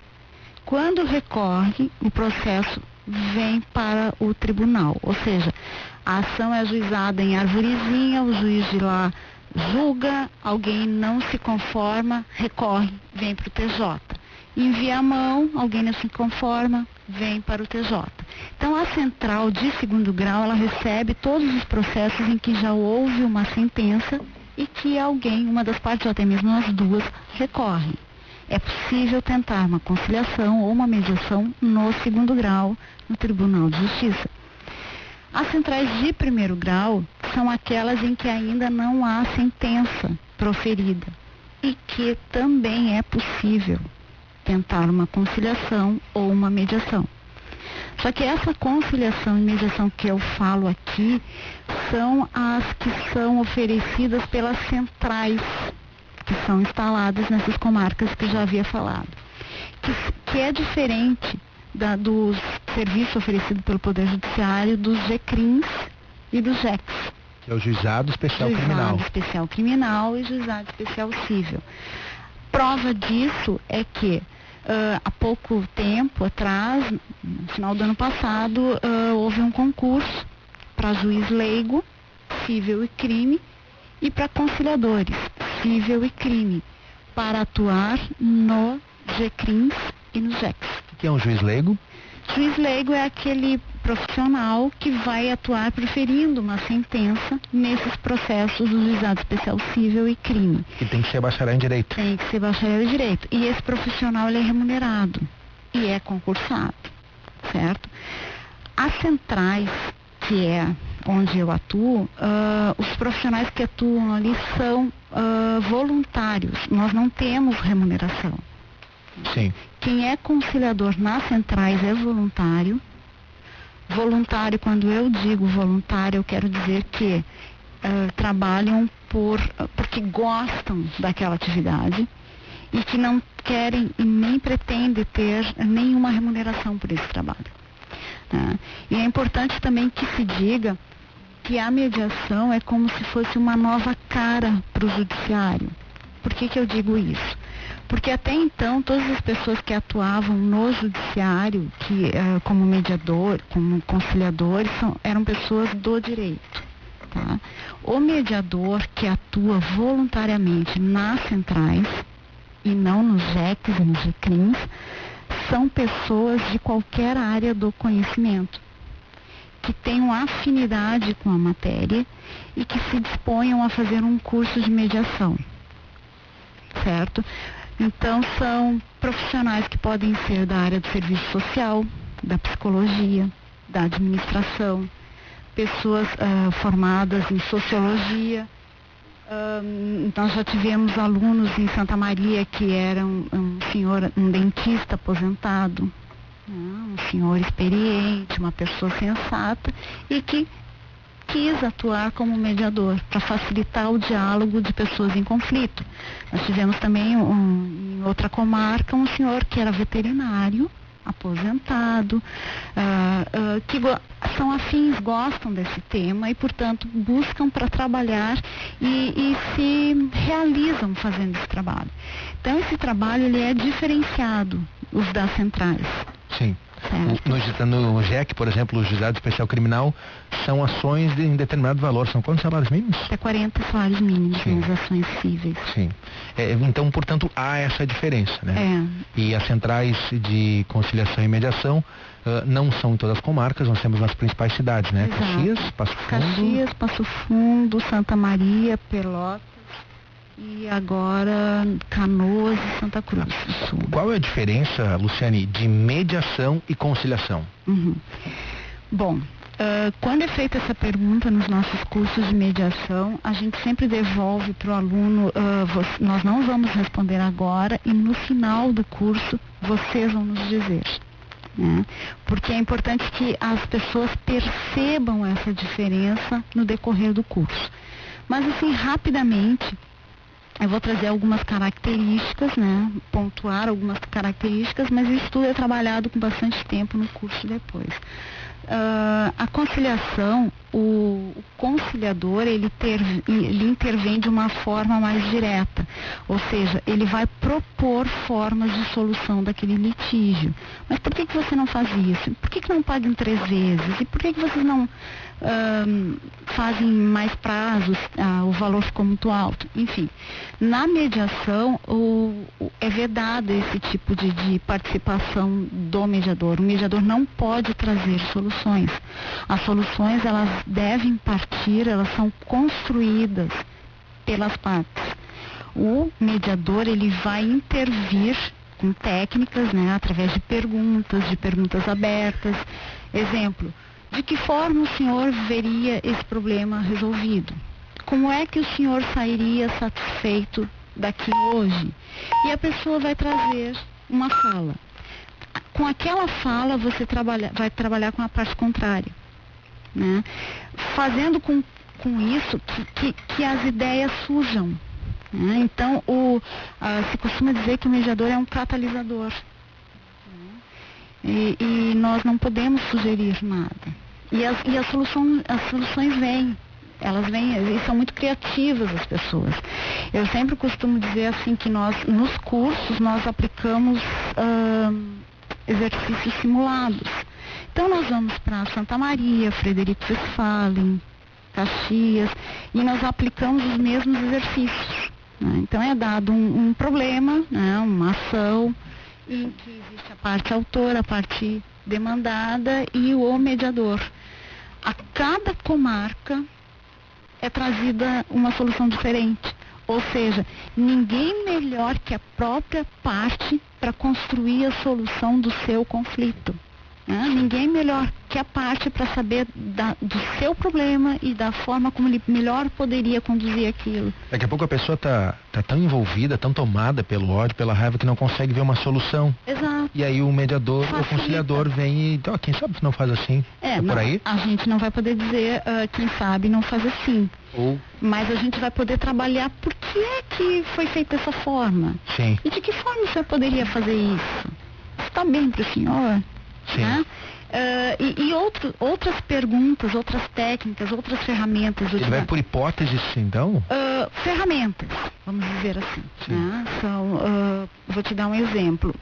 Quando recorre, o processo vem para o tribunal, ou seja, a ação é ajuizada em arvorezinha, o juiz de lá julga, alguém não se conforma, recorre, vem para o TJ. Envia a mão, alguém não se conforma, vem para o TJ. Então a central de segundo grau, ela recebe todos os processos em que já houve uma sentença e que alguém, uma das partes ou até mesmo as duas, recorrem. É possível tentar uma conciliação ou uma mediação no segundo grau, no Tribunal de Justiça. As centrais de primeiro grau são aquelas em que ainda não há sentença proferida e que também é possível tentar uma conciliação ou uma mediação. Só que essa conciliação e mediação que eu falo aqui são as que são oferecidas pelas centrais que são instaladas nessas comarcas que eu já havia falado, que é diferente dos serviços oferecidos pelo Poder Judiciário, dos GCRIMs e dos JECs. É o Juizado Especial Criminal. Juizado Especial Criminal e Juizado Especial Cível. Prova disso é que há pouco tempo atrás, no final do ano passado, houve um concurso para juiz leigo, cível e crime, e para conciliadores, cível e crime, para atuar no GCRIMs e nos JECs. O que é um juiz leigo? Juiz leigo é aquele profissional que vai atuar proferindo uma sentença nesses processos do Juizado Especial Cível e Crime. E tem que ser bacharel em Direito. Tem que ser bacharel em Direito. E esse profissional, ele é remunerado e é concursado, certo? As centrais, que é onde eu atuo, os profissionais que atuam ali são voluntários. Nós não temos remuneração. Sim. Quem é conciliador nas centrais é voluntário. Voluntário, quando eu digo voluntário, eu quero dizer que trabalham porque gostam daquela atividade e que não querem e nem pretendem ter nenhuma remuneração por esse trabalho. E é importante também que se diga que a mediação é como se fosse uma nova cara para o judiciário. Por que eu digo isso? Porque até então todas as pessoas que atuavam no judiciário, como mediador, como conciliadores, eram pessoas do direito. Tá? O mediador que atua voluntariamente nas centrais e não nos JECs e nos GCRIMs, são pessoas de qualquer área do conhecimento, que tenham afinidade com a matéria e que se disponham a fazer um curso de mediação, certo? Então, são profissionais que podem ser da área do serviço social, da psicologia, da administração, pessoas formadas em sociologia. Nós já tivemos alunos em Santa Maria que eram um dentista aposentado, um senhor experiente, uma pessoa sensata e que quis atuar como mediador para facilitar o diálogo de pessoas em conflito. Nós tivemos também em outra comarca um senhor que era veterinário, aposentado, que são afins, gostam desse tema e, portanto, buscam para trabalhar e se realizam fazendo esse trabalho. Então, esse trabalho ele é diferenciado, os das centrais. Sim. No JEC, por exemplo, o Juizado Especial Criminal, são ações em determinado valor. São quantos salários mínimos? Até 40 salários mínimos nas ações cíveis. Sim. Então, portanto, há essa diferença, né? E as centrais de conciliação e mediação não são em todas as comarcas, nós temos nas principais cidades, né? Exato. Caxias, Passo Fundo, Santa Maria, Pelotas e agora Canoas e Santa Cruz do Sul. Qual é a diferença, Luciane, de mediação e conciliação? Bom, quando é feita essa pergunta nos nossos cursos de mediação, a gente sempre devolve para o aluno, nós não vamos responder agora e no final do curso vocês vão nos dizer. Né? Porque é importante que as pessoas percebam essa diferença no decorrer do curso. Mas assim, rapidamente, eu vou trazer algumas características, né? Pontuar algumas características, mas isso tudo é trabalhado com bastante tempo no curso depois. A conciliação, o conciliador, ele intervém de uma forma mais direta, ou seja, ele vai propor formas de solução daquele litígio. Mas por que você não faz isso? Por que não paga em 3 vezes? E por que vocês não fazem mais prazos? O valor ficou muito alto. Enfim, na mediação é vedado esse tipo de participação do mediador. O mediador não pode trazer soluções. As soluções, elas devem partir, elas são construídas pelas partes. O mediador, ele vai intervir com técnicas, né, através de perguntas abertas. Exemplo, de que forma o senhor veria esse problema resolvido? Como é que o senhor sairia satisfeito daqui hoje? E a pessoa vai trazer uma fala. Com aquela fala, você vai trabalhar com a parte contrária, né? Fazendo com isso que as ideias surjam. Né? Então, se costuma dizer que o mediador é um catalisador. E nós não podemos sugerir nada. E as soluções vêm. Elas vêm e são muito criativas as pessoas. Eu sempre costumo dizer assim que nos cursos, nós aplicamos exercícios simulados. Então nós vamos para Santa Maria, Frederico Westphalen, Caxias, e nós aplicamos os mesmos exercícios. Né? Então é dado um problema, né? Uma ação, em que existe a parte autora, a parte demandada e o mediador. A cada comarca é trazida uma solução diferente. Ou seja, ninguém melhor que a própria parte para construir a solução do seu conflito. Né? Ninguém melhor que a parte para saber do seu problema e da forma como ele melhor poderia conduzir aquilo. Daqui a pouco a pessoa tá tão envolvida, tão tomada pelo ódio, pela raiva, que não consegue ver uma solução. Exato. E aí o mediador, Facilita. o conciliador vem e, então, quem sabe se não faz assim? É por aí? A gente não vai poder dizer, quem sabe não faz assim. Mas a gente vai poder trabalhar por que é que foi feito dessa forma. Sim. E de que forma você poderia fazer isso? Está bem para o senhor? Sim. Né? Outras perguntas, outras técnicas, outras ferramentas. Ele vai por hipóteses, então? Ferramentas, vamos dizer assim. Né? Vou te dar um exemplo.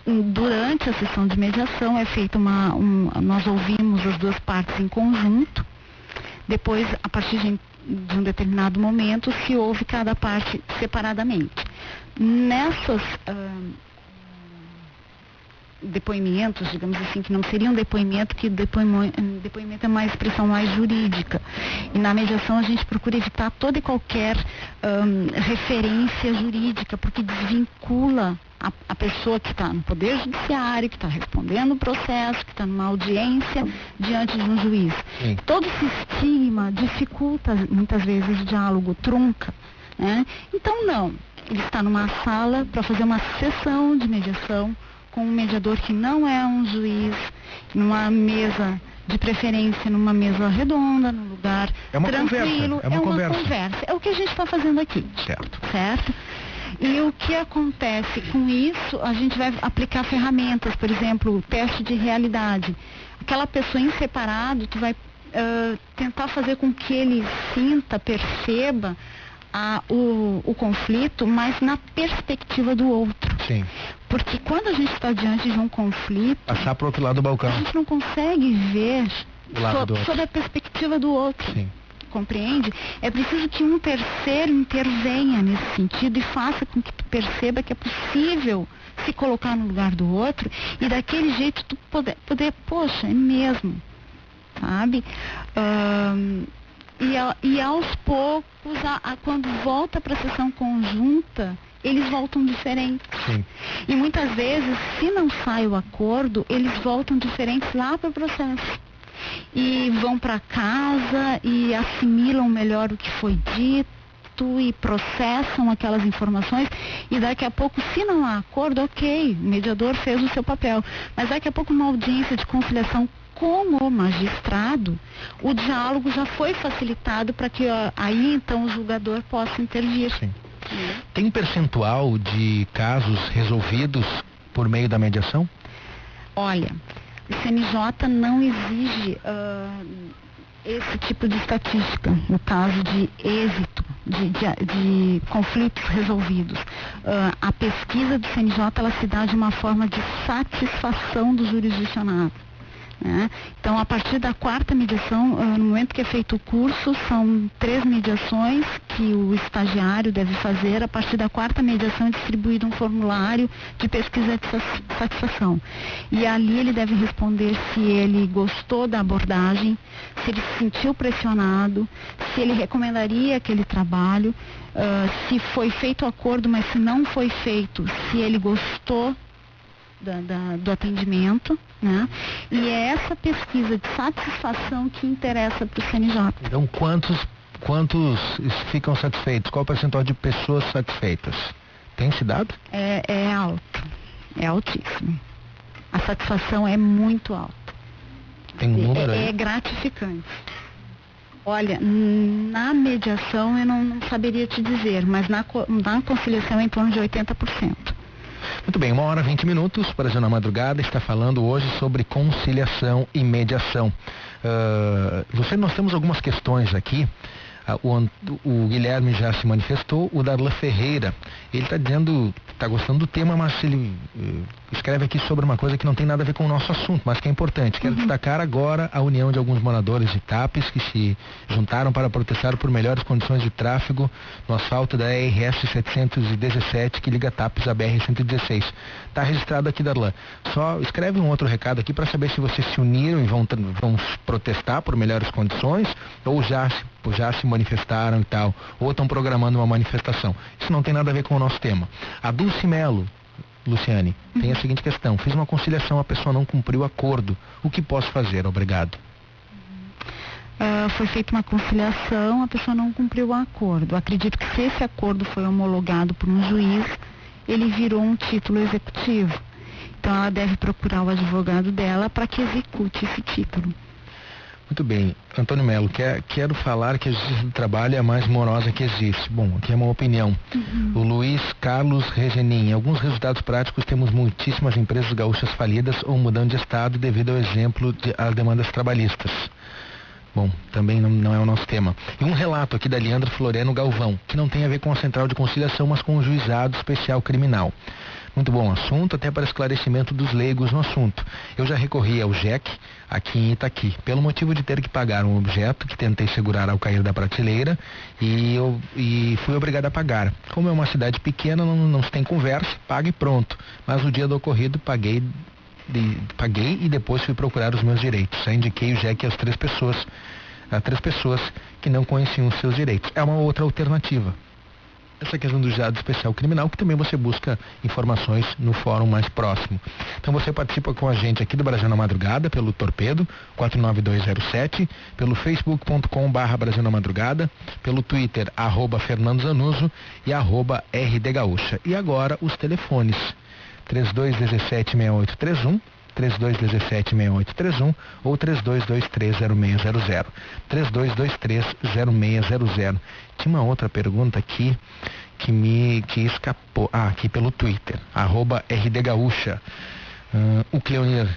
Durante a sessão de mediação é feita nós ouvimos as duas partes em conjunto. Depois, a partir de um determinado momento, se ouve cada parte separadamente. Nessas depoimentos, digamos assim, que não seriam depoimento, que depoimento é uma expressão mais jurídica. E na mediação a gente procura evitar toda e qualquer referência jurídica, porque desvincula a pessoa que está no Poder Judiciário, que está respondendo o processo, que está numa audiência diante de um juiz. Sim. Todo esse estigma dificulta muitas vezes o diálogo, trunca. Né? Então não, ele está numa sala para fazer uma sessão de mediação com um mediador que não é um juiz, numa mesa, de preferência numa mesa redonda, num lugar tranquilo. É uma conversa. É o que a gente está fazendo aqui. Certo? E o que acontece com isso, a gente vai aplicar ferramentas, por exemplo, o teste de realidade. Aquela pessoa em separado, tu vai tentar fazer com que ele sinta, perceba o conflito, mas na perspectiva do outro. Sim. Porque quando a gente está diante de um conflito, passar para o outro lado do balcão, a gente não consegue ver sob a perspectiva do outro. Sim. Compreende? É preciso que um terceiro intervenha nesse sentido e faça com que tu perceba que é possível se colocar no lugar do outro e daquele jeito tu poder poxa, é mesmo, sabe? E aos poucos, quando volta para a sessão conjunta, eles voltam diferentes. Sim. E muitas vezes, se não sai o acordo, eles voltam diferentes lá para o processo. E vão para casa e assimilam melhor o que foi dito e processam aquelas informações. E daqui a pouco, se não há acordo, ok, o mediador fez o seu papel. Mas daqui a pouco, uma audiência de conciliação com o magistrado, o diálogo já foi facilitado para que aí então o julgador possa intervir. Sim. Tem um percentual de casos resolvidos por meio da mediação? Olha, o CNJ não exige esse tipo de estatística no caso de êxito de conflitos resolvidos. A pesquisa do CNJ ela se dá de uma forma de satisfação do jurisdicionado. Né? Então, a partir da quarta mediação, no momento que é feito o curso, são 3 mediações que o estagiário deve fazer. A partir da quarta mediação é distribuído um formulário de pesquisa de satisfação. E ali ele deve responder se ele gostou da abordagem, se ele se sentiu pressionado, se ele recomendaria aquele trabalho, se foi feito o acordo, mas se não foi feito, se ele gostou do atendimento, né? E é essa pesquisa de satisfação que interessa para o CNJ. Então, quantos ficam satisfeitos? Qual o percentual de pessoas satisfeitas? Tem esse dado? É alto, é altíssimo. A satisfação é muito alta. Tem um número aí? É gratificante. Olha, na mediação eu não saberia te dizer, mas na conciliação é em torno de 80%. Muito bem, 1h20, Brasil na Madrugada está falando hoje sobre conciliação e mediação. Nós temos algumas questões aqui. O Guilherme já se manifestou, o Darlan Ferreira, ele está dizendo, está gostando do tema, mas ele escreve aqui sobre uma coisa que não tem nada a ver com o nosso assunto, mas que é importante. Quero destacar agora a união de alguns moradores de Tapes que se juntaram para protestar por melhores condições de tráfego no asfalto da RS 717 que liga Tapes à BR 116. Está registrado aqui, Darlan. Só escreve um outro recado aqui para saber se vocês se uniram e vão protestar por melhores condições ou já se manifestaram e tal, ou estão programando uma manifestação. Isso não tem nada a ver com o nosso tema. A Dulce Melo, Luciane, tem a seguinte questão: fiz uma conciliação, a pessoa não cumpriu o acordo. O que posso fazer? Obrigado. Foi feita uma conciliação, a pessoa não cumpriu o acordo. Acredito que se esse acordo foi homologado por um juiz, ele virou um título executivo. Então ela deve procurar o advogado dela para que execute esse título. Muito bem. Antônio Melo, quero falar que a justiça do trabalho é a mais morosa que existe. Bom, aqui é uma opinião. O Luiz Carlos Regenin. Em alguns resultados práticos, temos muitíssimas empresas gaúchas falidas ou mudando de estado devido ao exemplo às demandas trabalhistas. Bom, também não é o nosso tema. E um relato aqui da Leandra Floriano Galvão, que não tem a ver com a Central de Conciliação, mas com o Juizado Especial Criminal. Muito bom assunto, até para esclarecimento dos leigos no assunto. Eu já recorri ao JEC, aqui em Itaqui, pelo motivo de ter que pagar um objeto que tentei segurar ao cair da prateleira e fui obrigado a pagar. Como é uma cidade pequena, não se tem conversa, paga e pronto. Mas no dia do ocorrido, paguei e depois fui procurar os meus direitos. Aí indiquei o JEC a três pessoas que não conheciam os seus direitos. É uma outra alternativa. Essa questão do Juizado Especial Criminal, que também você busca informações no fórum mais próximo. Então você participa com a gente aqui do Brasil na Madrugada, pelo Torpedo 49207, pelo facebook.com/Brasil na Madrugada, pelo Twitter, @Fernando Zanuso e @RDGaúcha. E agora os telefones, 3217-6831, 3217-6831 ou 3223-0600. 3223-0600. Tinha uma outra pergunta aqui que escapou. Aqui pelo Twitter, @RDGaúcha. O Cleonir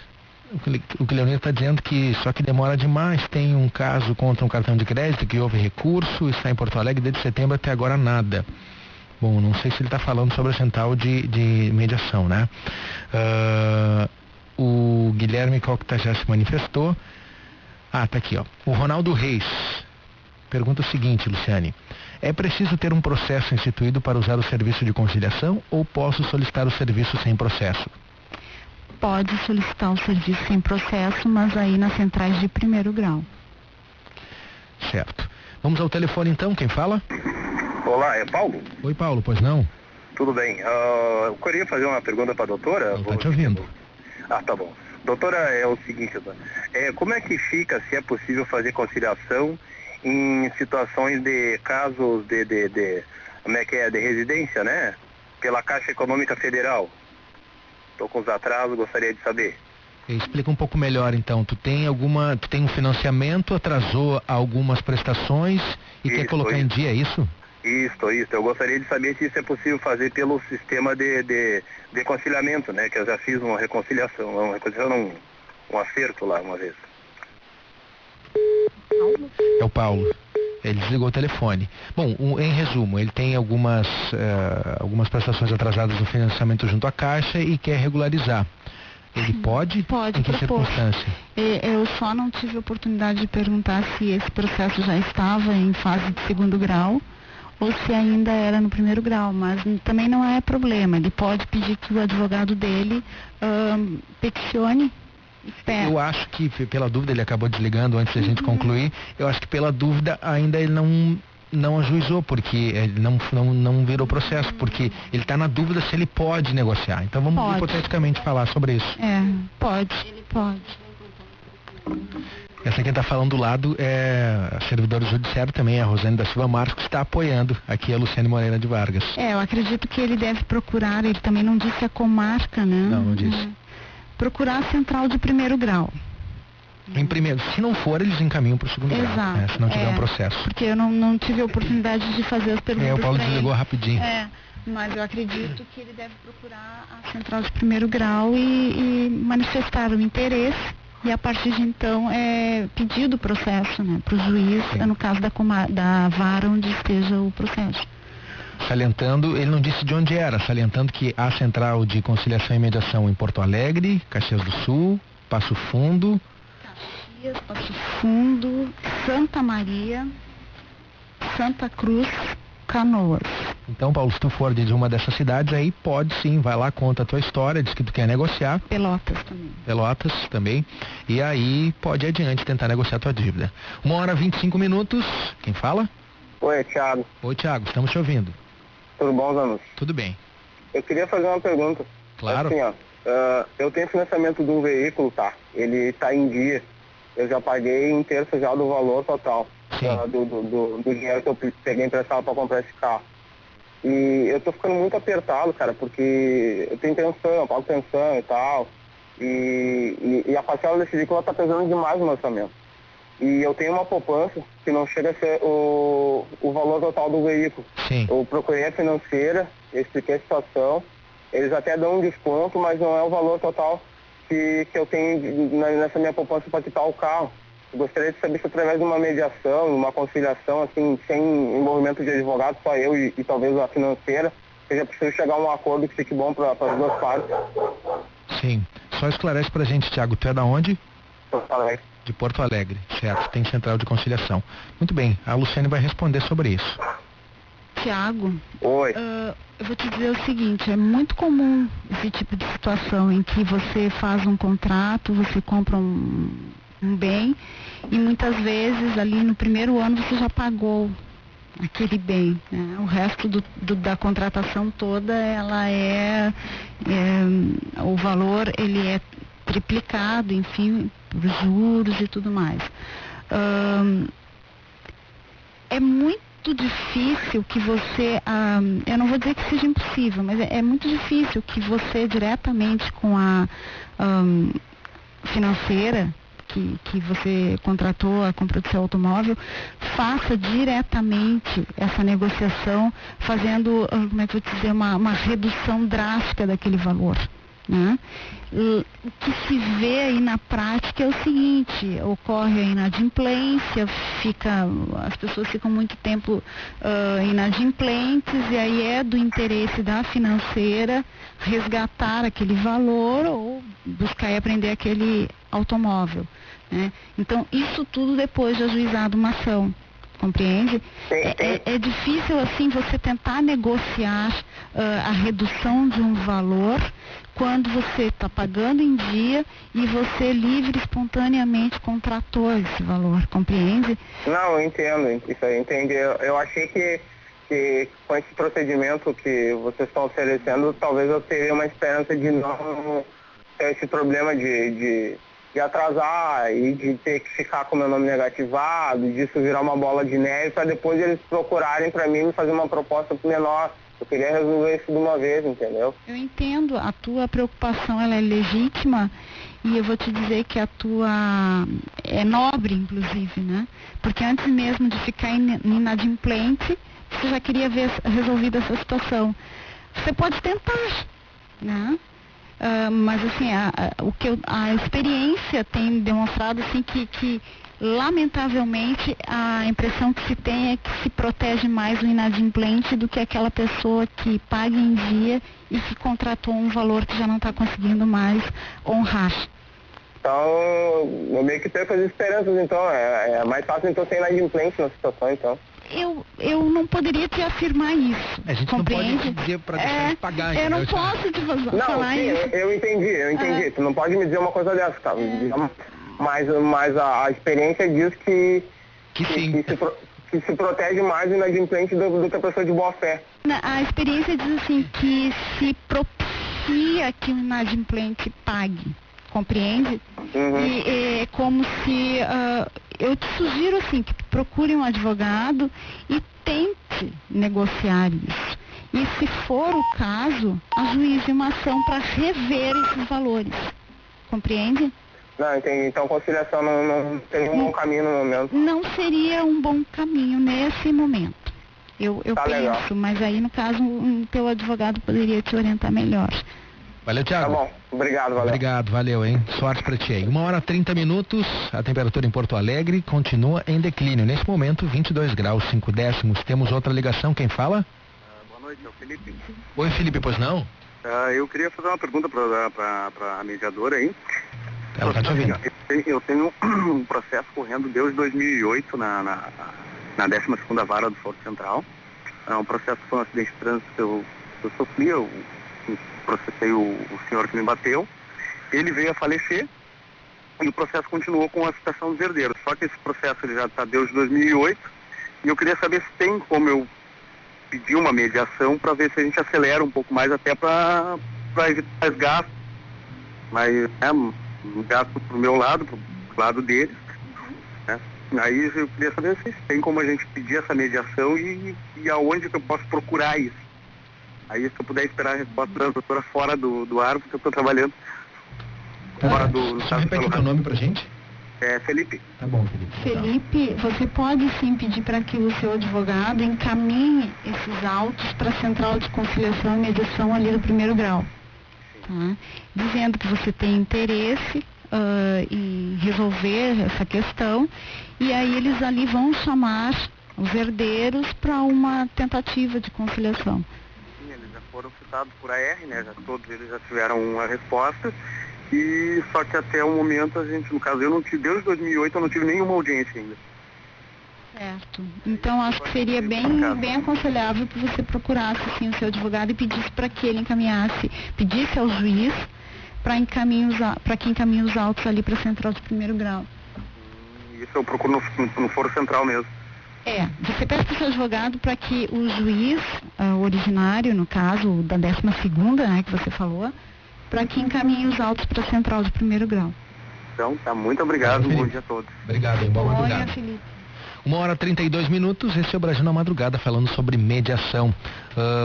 está dizendo que só que demora demais. Tem um caso contra um cartão de crédito que houve recurso, está em Porto Alegre desde setembro até agora nada. Bom, não sei se ele está falando sobre a central de mediação, né? O Guilherme Cocta já se manifestou. Tá aqui, ó. O Ronaldo Reis pergunta o seguinte, Luciane: é preciso ter um processo instituído para usar o serviço de conciliação ou posso solicitar o serviço sem processo? Pode solicitar o serviço sem processo, mas aí nas centrais de primeiro grau. Certo. Vamos ao telefone então, quem fala? Olá, é Paulo? Oi, Paulo, pois não? Tudo bem. Eu queria fazer uma pergunta para a doutora. Não, tá te ouvindo. Tá bom. Doutora, é o seguinte, como é que fica, se é possível fazer conciliação em situações de casos como é que é, de residência, né? Pela Caixa Econômica Federal. Estou com os atrasos, gostaria de saber. Explica um pouco melhor então. Tu tem um financiamento, atrasou algumas prestações e quer colocar em dia, é isso? Isso. Eu gostaria de saber se isso é possível fazer pelo sistema de conciliamento, né? Que eu já fiz uma reconciliação, um acerto lá uma vez. É o Paulo. Ele desligou o telefone. Bom, em resumo, ele tem algumas prestações atrasadas no financiamento junto à Caixa e quer regularizar. Ele pode? Pode. Em que circunstância? Eu só não tive oportunidade de perguntar se esse processo já estava em fase de segundo grau ou se ainda era no primeiro grau, mas também não é problema. Ele pode pedir que o advogado dele peticione. Eu acho que, pela dúvida, ele acabou desligando antes da gente concluir, eu acho que pela dúvida ainda ele não ajuizou, porque ele não virou processo, porque ele está na dúvida se ele pode negociar. Então vamos hipoteticamente falar sobre isso. Pode. Essa quem está falando do lado é a servidora judiciária também, a Rosane da Silva Marcos, que está apoiando aqui a Luciane Moreira de Vargas. Eu acredito que ele deve procurar, ele também não disse a comarca, né? Não disse. Procurar a central de primeiro grau. Em primeiro, se não for, eles encaminham para o segundo grau, né? Se não tiver um processo. Porque eu não tive a oportunidade de fazer as perguntas. O Paulo desligou rapidinho. Mas eu acredito que ele deve procurar a central de primeiro grau e manifestar o interesse E a partir de então é pedido o processo, né, para o juiz, no caso da vara onde esteja o processo. Salientando, ele não disse de onde era, salientando que a Central de Conciliação e Mediação em Porto Alegre, Caxias do Sul, Passo Fundo, Passo Fundo, Santa Maria, Santa Cruz, Canoas. Então, Paulo, se tu for de uma dessas cidades, aí pode sim, vai lá, conta a tua história, diz que tu quer negociar. Pelotas também. E aí pode ir adiante tentar negociar a tua dívida. 1h25. Quem fala? Oi, Thiago. Oi, Thiago, estamos te ouvindo. Tudo bom, Zanos? Tudo bem. Eu queria fazer uma pergunta. Claro. Assim, ó, eu tenho financiamento de um veículo, tá? Ele tá em dia. Eu já paguei um terço já do valor total do dinheiro que eu peguei emprestado para comprar esse carro. E eu tô ficando muito apertado, cara, porque eu tenho pensão, eu pago pensão e tal. E a parcela desse veículo tá pesando demais no orçamento. E eu tenho uma poupança que não chega a ser o valor total do veículo. Sim. Eu procurei a financeira, eu expliquei a situação, eles até dão um desconto, mas não é o valor total que eu tenho nessa minha poupança para quitar o carro. Eu gostaria de saber se através de uma mediação, uma conciliação, assim, sem envolvimento de advogado, só eu e talvez a financeira, seja possível chegar a um acordo que fique bom para as duas partes. Sim. Só esclarece pra gente, Thiago, tu é da onde? Porto Alegre. De Porto Alegre, certo. Tem Central de Conciliação. Muito bem, a Luciane vai responder sobre isso. Tiago, oi. Eu vou te dizer o seguinte, é muito comum esse tipo de situação em que você faz um contrato, você compra um bem e muitas vezes ali no primeiro ano você já pagou aquele bem, né? O resto da contratação toda, ela o valor ele é triplicado, enfim, por juros e tudo mais. É muito difícil que você, eu não vou dizer que seja impossível, mas é muito difícil que você diretamente com a financeira que você contratou a compra do seu automóvel, faça diretamente essa negociação, fazendo, como é que eu vou dizer, uma redução drástica daquele valor. Né? O que se vê aí na prática é o seguinte, ocorre a inadimplência, as pessoas ficam muito tempo inadimplentes e aí é do interesse da financeira resgatar aquele valor ou buscar e aprender aquele automóvel. Né? Então, isso tudo depois de ajuizado uma ação. Compreende? É difícil assim você tentar negociar a redução de um valor quando você está pagando em dia e você livre espontaneamente contratou esse valor, compreende? Não, eu entendo, isso aí, entendi. Eu achei que com esse procedimento que vocês estão oferecendo, talvez eu teria uma esperança de não ter esse problema de atrasar e de ter que ficar com o meu nome negativado, disso virar uma bola de neve, para depois eles procurarem para mim e fazer uma proposta menor. Eu queria resolver isso de uma vez, entendeu? Eu entendo, a tua preocupação ela é legítima e eu vou te dizer que a tua é nobre, inclusive, né? Porque antes mesmo de ficar inadimplente, você já queria ver resolvida essa situação. Você pode tentar, né? Mas assim, a experiência tem demonstrado assim, que lamentavelmente a impressão que se tem é que se protege mais o inadimplente do que aquela pessoa que paga em dia e que contratou um valor que já não está conseguindo mais honrar. Então, eu meio que perco as esperanças, então. É mais fácil então ser inadimplente na situação, então. Eu não poderia te afirmar isso. A gente compreende? Não pode dizer para deixar de pagar. Eu não posso te falar isso. Eu entendi. Tu não pode me dizer uma coisa dessa, tá? Mas a experiência diz que se protege mais o inadimplente do que a pessoa de boa fé. A experiência diz assim, que se propicia que o inadimplente pague. Compreende? Uhum. E é como se eu te sugiro assim que procure um advogado e tente negociar isso. E se for o caso, ajuize uma ação para rever esses valores. Compreende? Não, entendi. Então conciliação não seria um bom caminho no momento. Não seria um bom caminho nesse momento. Eu tá penso, legal. Mas aí no caso o teu advogado poderia te orientar melhor. Valeu, Thiago. Tá bom, obrigado, valeu. Obrigado, valeu, hein? Sorte pra ti aí. 1h30, a temperatura em Porto Alegre continua em declínio. Nesse momento, 22 graus, 5 décimos. Temos outra ligação, quem fala? Boa noite, é o Felipe. Oi, Felipe, pois não? Eu queria fazer uma pergunta pra mediadora aí. Ela tá te ouvindo. Eu tenho um processo correndo desde 2008 na 12ª Vara do Foro Central. É um processo que foi um acidente de trânsito que eu sofri, eu processei o senhor que me bateu. Ele veio a falecer e o processo continuou com a citação dos herdeiros. Só que esse processo ele já está desde 2008 e eu queria saber se tem como eu pedir uma mediação para ver se a gente acelera um pouco mais, até para evitar mais gastos. Mas um gasto pro meu lado, pro lado deles, né? Aí eu queria saber se tem como a gente pedir essa mediação e aonde que eu posso procurar isso. Aí se eu puder esperar a resposta da doutora fora do ar, porque eu estou trabalhando fora do... Você repete o teu nome pra gente? É Felipe. Tá bom, Felipe. Felipe, você pode sim pedir para que o seu advogado encaminhe esses autos para a Central de Conciliação e Mediação ali do 1º grau. Tá? Dizendo que você tem interesse em resolver essa questão, e aí eles ali vão chamar os herdeiros para uma tentativa de conciliação. Sim, eles já foram citados por AR, né? Todos eles já tiveram uma resposta, e só que até o momento a gente, no caso, eu não tive, desde 2008 eu não tive nenhuma audiência ainda. Certo. Então acho que seria bem aconselhável que você procurasse sim o seu advogado e pedisse para que ele pedisse ao juiz para que encaminhe os autos ali para a Central de 1º grau. Isso eu procuro no Foro Central mesmo. Você pede para o seu advogado para que o juiz originário, no caso da 12ª, né, que você falou, para que encaminhe os autos para a Central de 1º grau. Então, tá, muito obrigado, bom dia a todos. Obrigado, hein? Boa madrugada. Olha, Felipe. 1h32, esse é o Brasil na Madrugada, falando sobre mediação.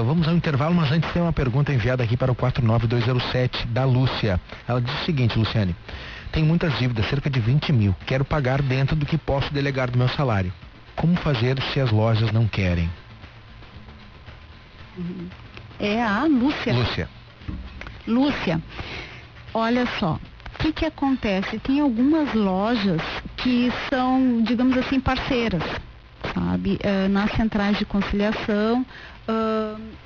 Vamos ao intervalo, mas antes tem uma pergunta enviada aqui para o 49207 da Lúcia. Ela diz o seguinte, Luciane: tenho muitas dívidas, cerca de 20 mil, quero pagar dentro do que posso delegar do meu salário. Como fazer se as lojas não querem? É a Lúcia. Lúcia, olha só. O que acontece? Tem algumas lojas que são, digamos assim, parceiras, sabe? Nas centrais de conciliação,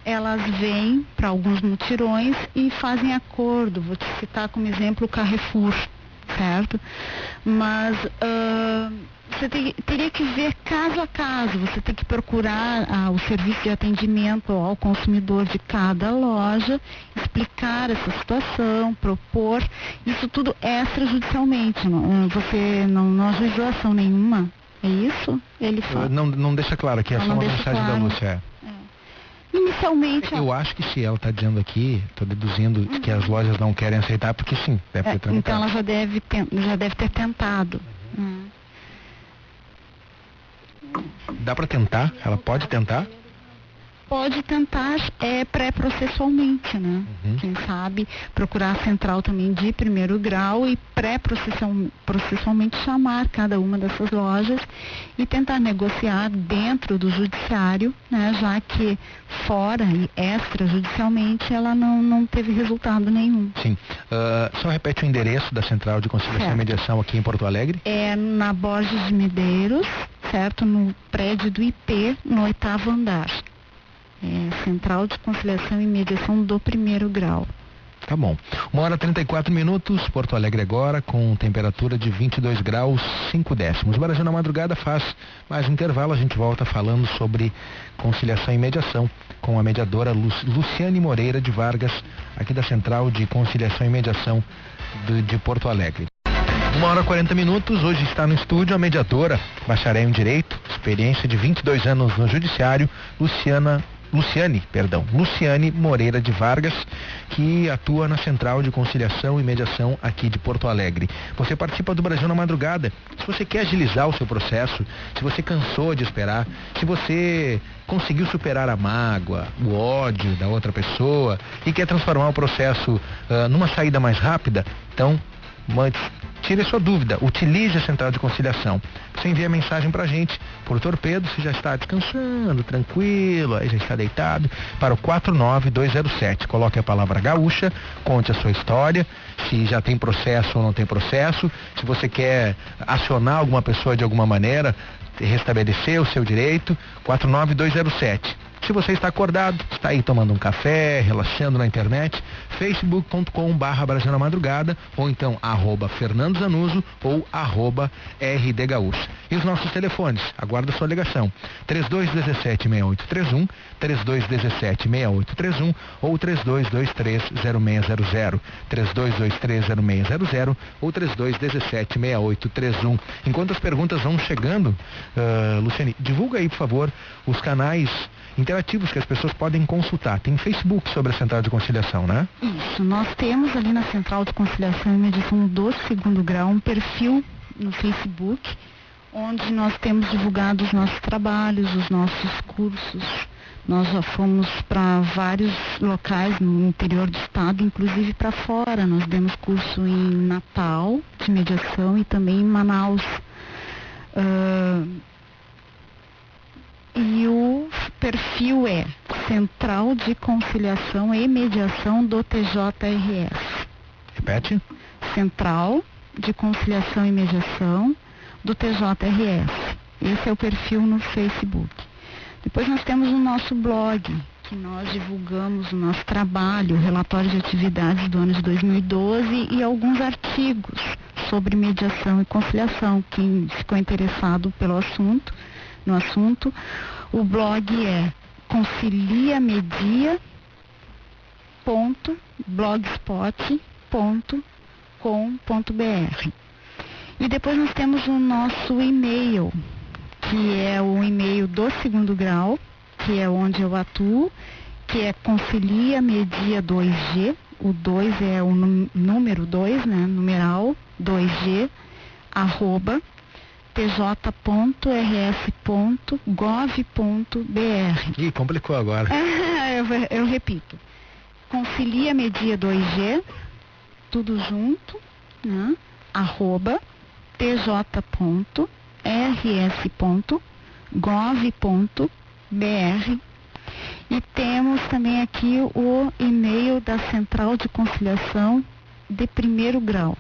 elas vêm para alguns mutirões e fazem acordo. Vou te citar como exemplo o Carrefour, certo? Mas você teria que ver caso a caso, você tem que procurar o serviço de atendimento ao consumidor de cada loja, explicar essa situação, propor, isso tudo extrajudicialmente. Você não ajuizou ação nenhuma, é isso? Ele fala. Não deixa claro aqui, é só uma mensagem da Lúcia. Inicialmente... Eu acho que se ela está dizendo aqui, estou deduzindo que as lojas não querem aceitar, porque sim, deve ter tramitado. Então ela já deve ter tentado. Dá para tentar? Ela pode tentar? Pode tentar pré-processualmente, né? Quem sabe procurar a central também de 1º grau e pré-processualmente chamar cada uma dessas lojas e tentar negociar dentro do judiciário, né? Já que fora e extrajudicialmente ela não teve resultado nenhum. Sim. Só repete o endereço da Central de Conciliação e Mediação aqui em Porto Alegre. É na Borges de Medeiros, certo? No prédio do IP, no 8º andar. Central de Conciliação e Mediação do 1º grau. Tá bom. 1h34, Porto Alegre agora, com temperatura de 22 graus, 5 décimos. O Brasil na Madrugada faz mais um intervalo, a gente volta falando sobre conciliação e mediação com a mediadora Luciane Moreira de Vargas, aqui da Central de Conciliação e Mediação de Porto Alegre. 1h40, hoje está no estúdio a mediadora, bacharel em Direito, experiência de 22 anos no Judiciário, Luciane Moreira de Vargas, que atua na Central de Conciliação e Mediação aqui de Porto Alegre. Você participa do Brasil na Madrugada. Se você quer agilizar o seu processo, se você cansou de esperar, se você conseguiu superar a mágoa, o ódio da outra pessoa e quer transformar o processo numa saída mais rápida, então tire a sua dúvida, utilize a central de conciliação. Você envia mensagem pra gente por torpedo, se já está descansando, tranquilo, aí já está deitado, para o 49207. Coloque a palavra gaúcha, conte a sua história, se já tem processo ou não tem processo, se você quer acionar alguma pessoa de alguma maneira, restabelecer o seu direito, 49207. Se você está acordado, está aí tomando um café, relaxando na internet, facebook.com/Brasil na Madrugada, ou então @Fernando Zanuso ou @RDGaúcha. E os nossos telefones, aguarda a sua ligação, 3217-6831, 3217-6831 ou 3223-0600, 3223-0600 ou 3217-6831. Enquanto as perguntas vão chegando, Luciane, divulga aí, por favor, os canais interativos que as pessoas podem consultar. Tem Facebook sobre a Central de Conciliação, né? Isso, nós temos ali na Central de Conciliação e Mediação do Segundo Grau um perfil no Facebook, onde nós temos divulgado os nossos trabalhos, os nossos cursos. Nós já fomos para vários locais no interior do estado, inclusive para fora. Nós demos curso em Natal de mediação e também em Manaus. E o perfil é Central de Conciliação e Mediação do TJRS. Repete. Central de Conciliação e Mediação do TJRS. Esse é o perfil no Facebook. Depois nós temos o nosso blog, que nós divulgamos o nosso trabalho, o relatório de atividades do ano de 2012 e alguns artigos sobre mediação e conciliação. Quem ficou interessado no assunto, o blog é conciliamedia.blogspot.com.br. E depois nós temos o nosso e-mail, que é o e-mail do Segundo Grau, que é onde eu atuo, que é conciliamedia2g, o 2 é o número 2, né, numeral 2g, @ tj.rs.gov.br. Ih, complicou agora. Eu repito. Conciliamedia2g, tudo junto, né? @ tj.rs.gov.br. E temos também aqui o e-mail da Central de Conciliação de Primeiro Grau,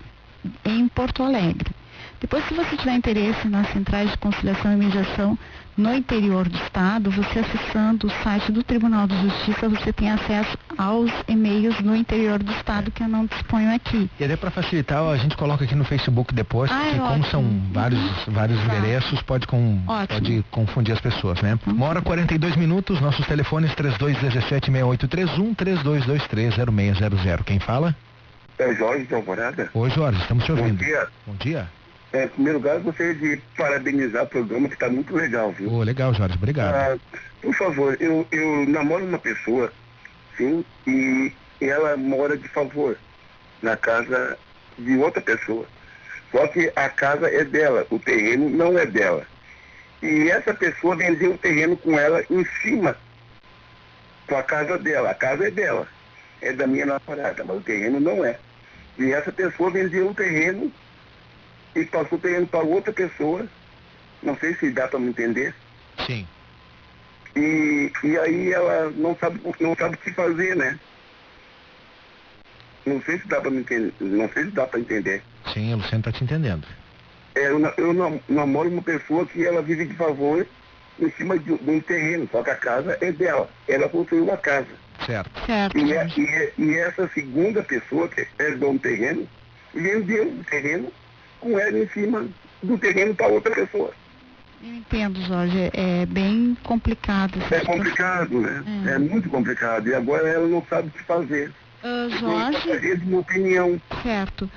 em Porto Alegre. Depois, se você tiver interesse nas centrais de conciliação e mediação no interior do estado, você acessando o site do Tribunal de Justiça, você tem acesso aos e-mails no interior do estado que eu não disponho aqui. E até para facilitar, a gente coloca aqui no Facebook depois, porque como são vários endereços, pode confundir as pessoas, né? 1h42, nossos telefones 3217-6831, 3223-0600. Quem fala? É Jorge de Alvorada. Oi, Jorge, estamos te ouvindo. Bom dia. Bom dia. Em primeiro lugar, eu gostaria de parabenizar o programa, que está muito legal, viu? Legal, Jorge, obrigado. Por favor, eu namoro uma pessoa, sim, e ela mora de favor na casa de outra pessoa. Só que a casa é dela, o terreno não é dela. E essa pessoa vendeu o terreno com ela em cima, com a casa dela. A casa é dela, é da minha namorada, mas o terreno não é. E essa pessoa vendeu o terreno e passou o terreno para outra pessoa, não sei se dá para me entender. Sim. E aí ela não sabe o que fazer, né? Não sei se dá para me entender, não sei se dá para entender. Sim, a Luciana está te entendendo. Eu namoro uma pessoa que ela vive de favor em cima de um terreno, só que a casa é dela. Ela construiu uma casa. Certo. E essa segunda pessoa, que é dono do terreno, vendeu o terreno com ela em cima do terreno para outra pessoa. Eu entendo, Jorge, é bem complicado. É complicado, né? É muito complicado. E agora ela não sabe o que fazer. Jorge... de uma opinião. Certo.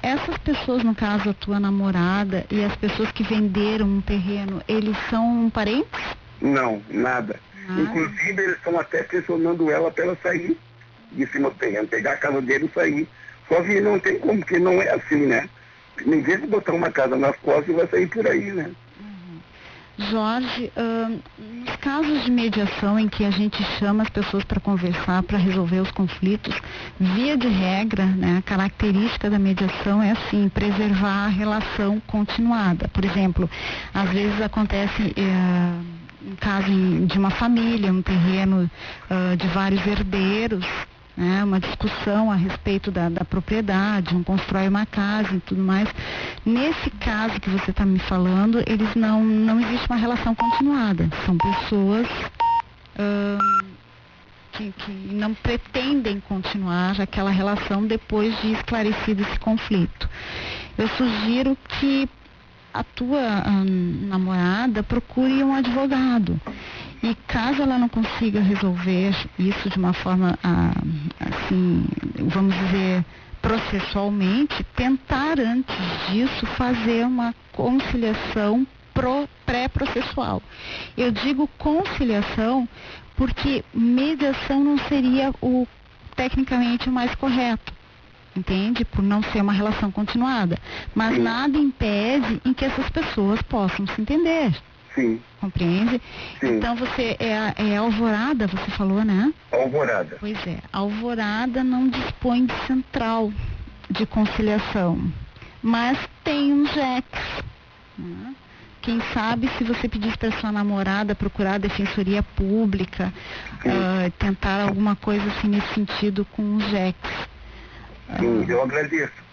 Essas pessoas, no caso a tua namorada e as pessoas que venderam um terreno, eles são parentes? Não, nada. Inclusive, eles estão até pressionando ela para ela sair de cima do terreno, pegar a casa dele e sair. Só que não tem como, porque não é assim, né? Ninguém vai botar uma casa nas costas e vai sair por aí, né? Jorge, nos casos de mediação em que a gente chama as pessoas para conversar, para resolver os conflitos, via de regra, né, a característica da mediação é assim, preservar a relação continuada. Por exemplo, às vezes acontece um caso de uma família, um terreno de vários herdeiros, né, uma discussão a respeito da propriedade, um constrói uma casa e tudo mais. Nesse caso que você está me falando, eles não existe uma relação continuada. São pessoas que não pretendem continuar aquela relação depois de esclarecido esse conflito. Eu sugiro que a tua namorada procure um advogado. E caso ela não consiga resolver isso de uma forma, assim, vamos dizer, processualmente, tentar antes disso fazer uma conciliação pré-processual. Eu digo conciliação porque mediação não seria tecnicamente o mais correto, entende? Por não ser uma relação continuada. Mas nada impede em que essas pessoas possam se entender. Sim. Compreende? Sim. Então você é Alvorada, você falou, né? Alvorada. Pois é. Alvorada não dispõe de central de conciliação, mas tem um JEX, né? Quem sabe se você pedisse para sua namorada procurar a defensoria pública, tentar alguma coisa assim nesse sentido com um JEX. Sim, eu agradeço.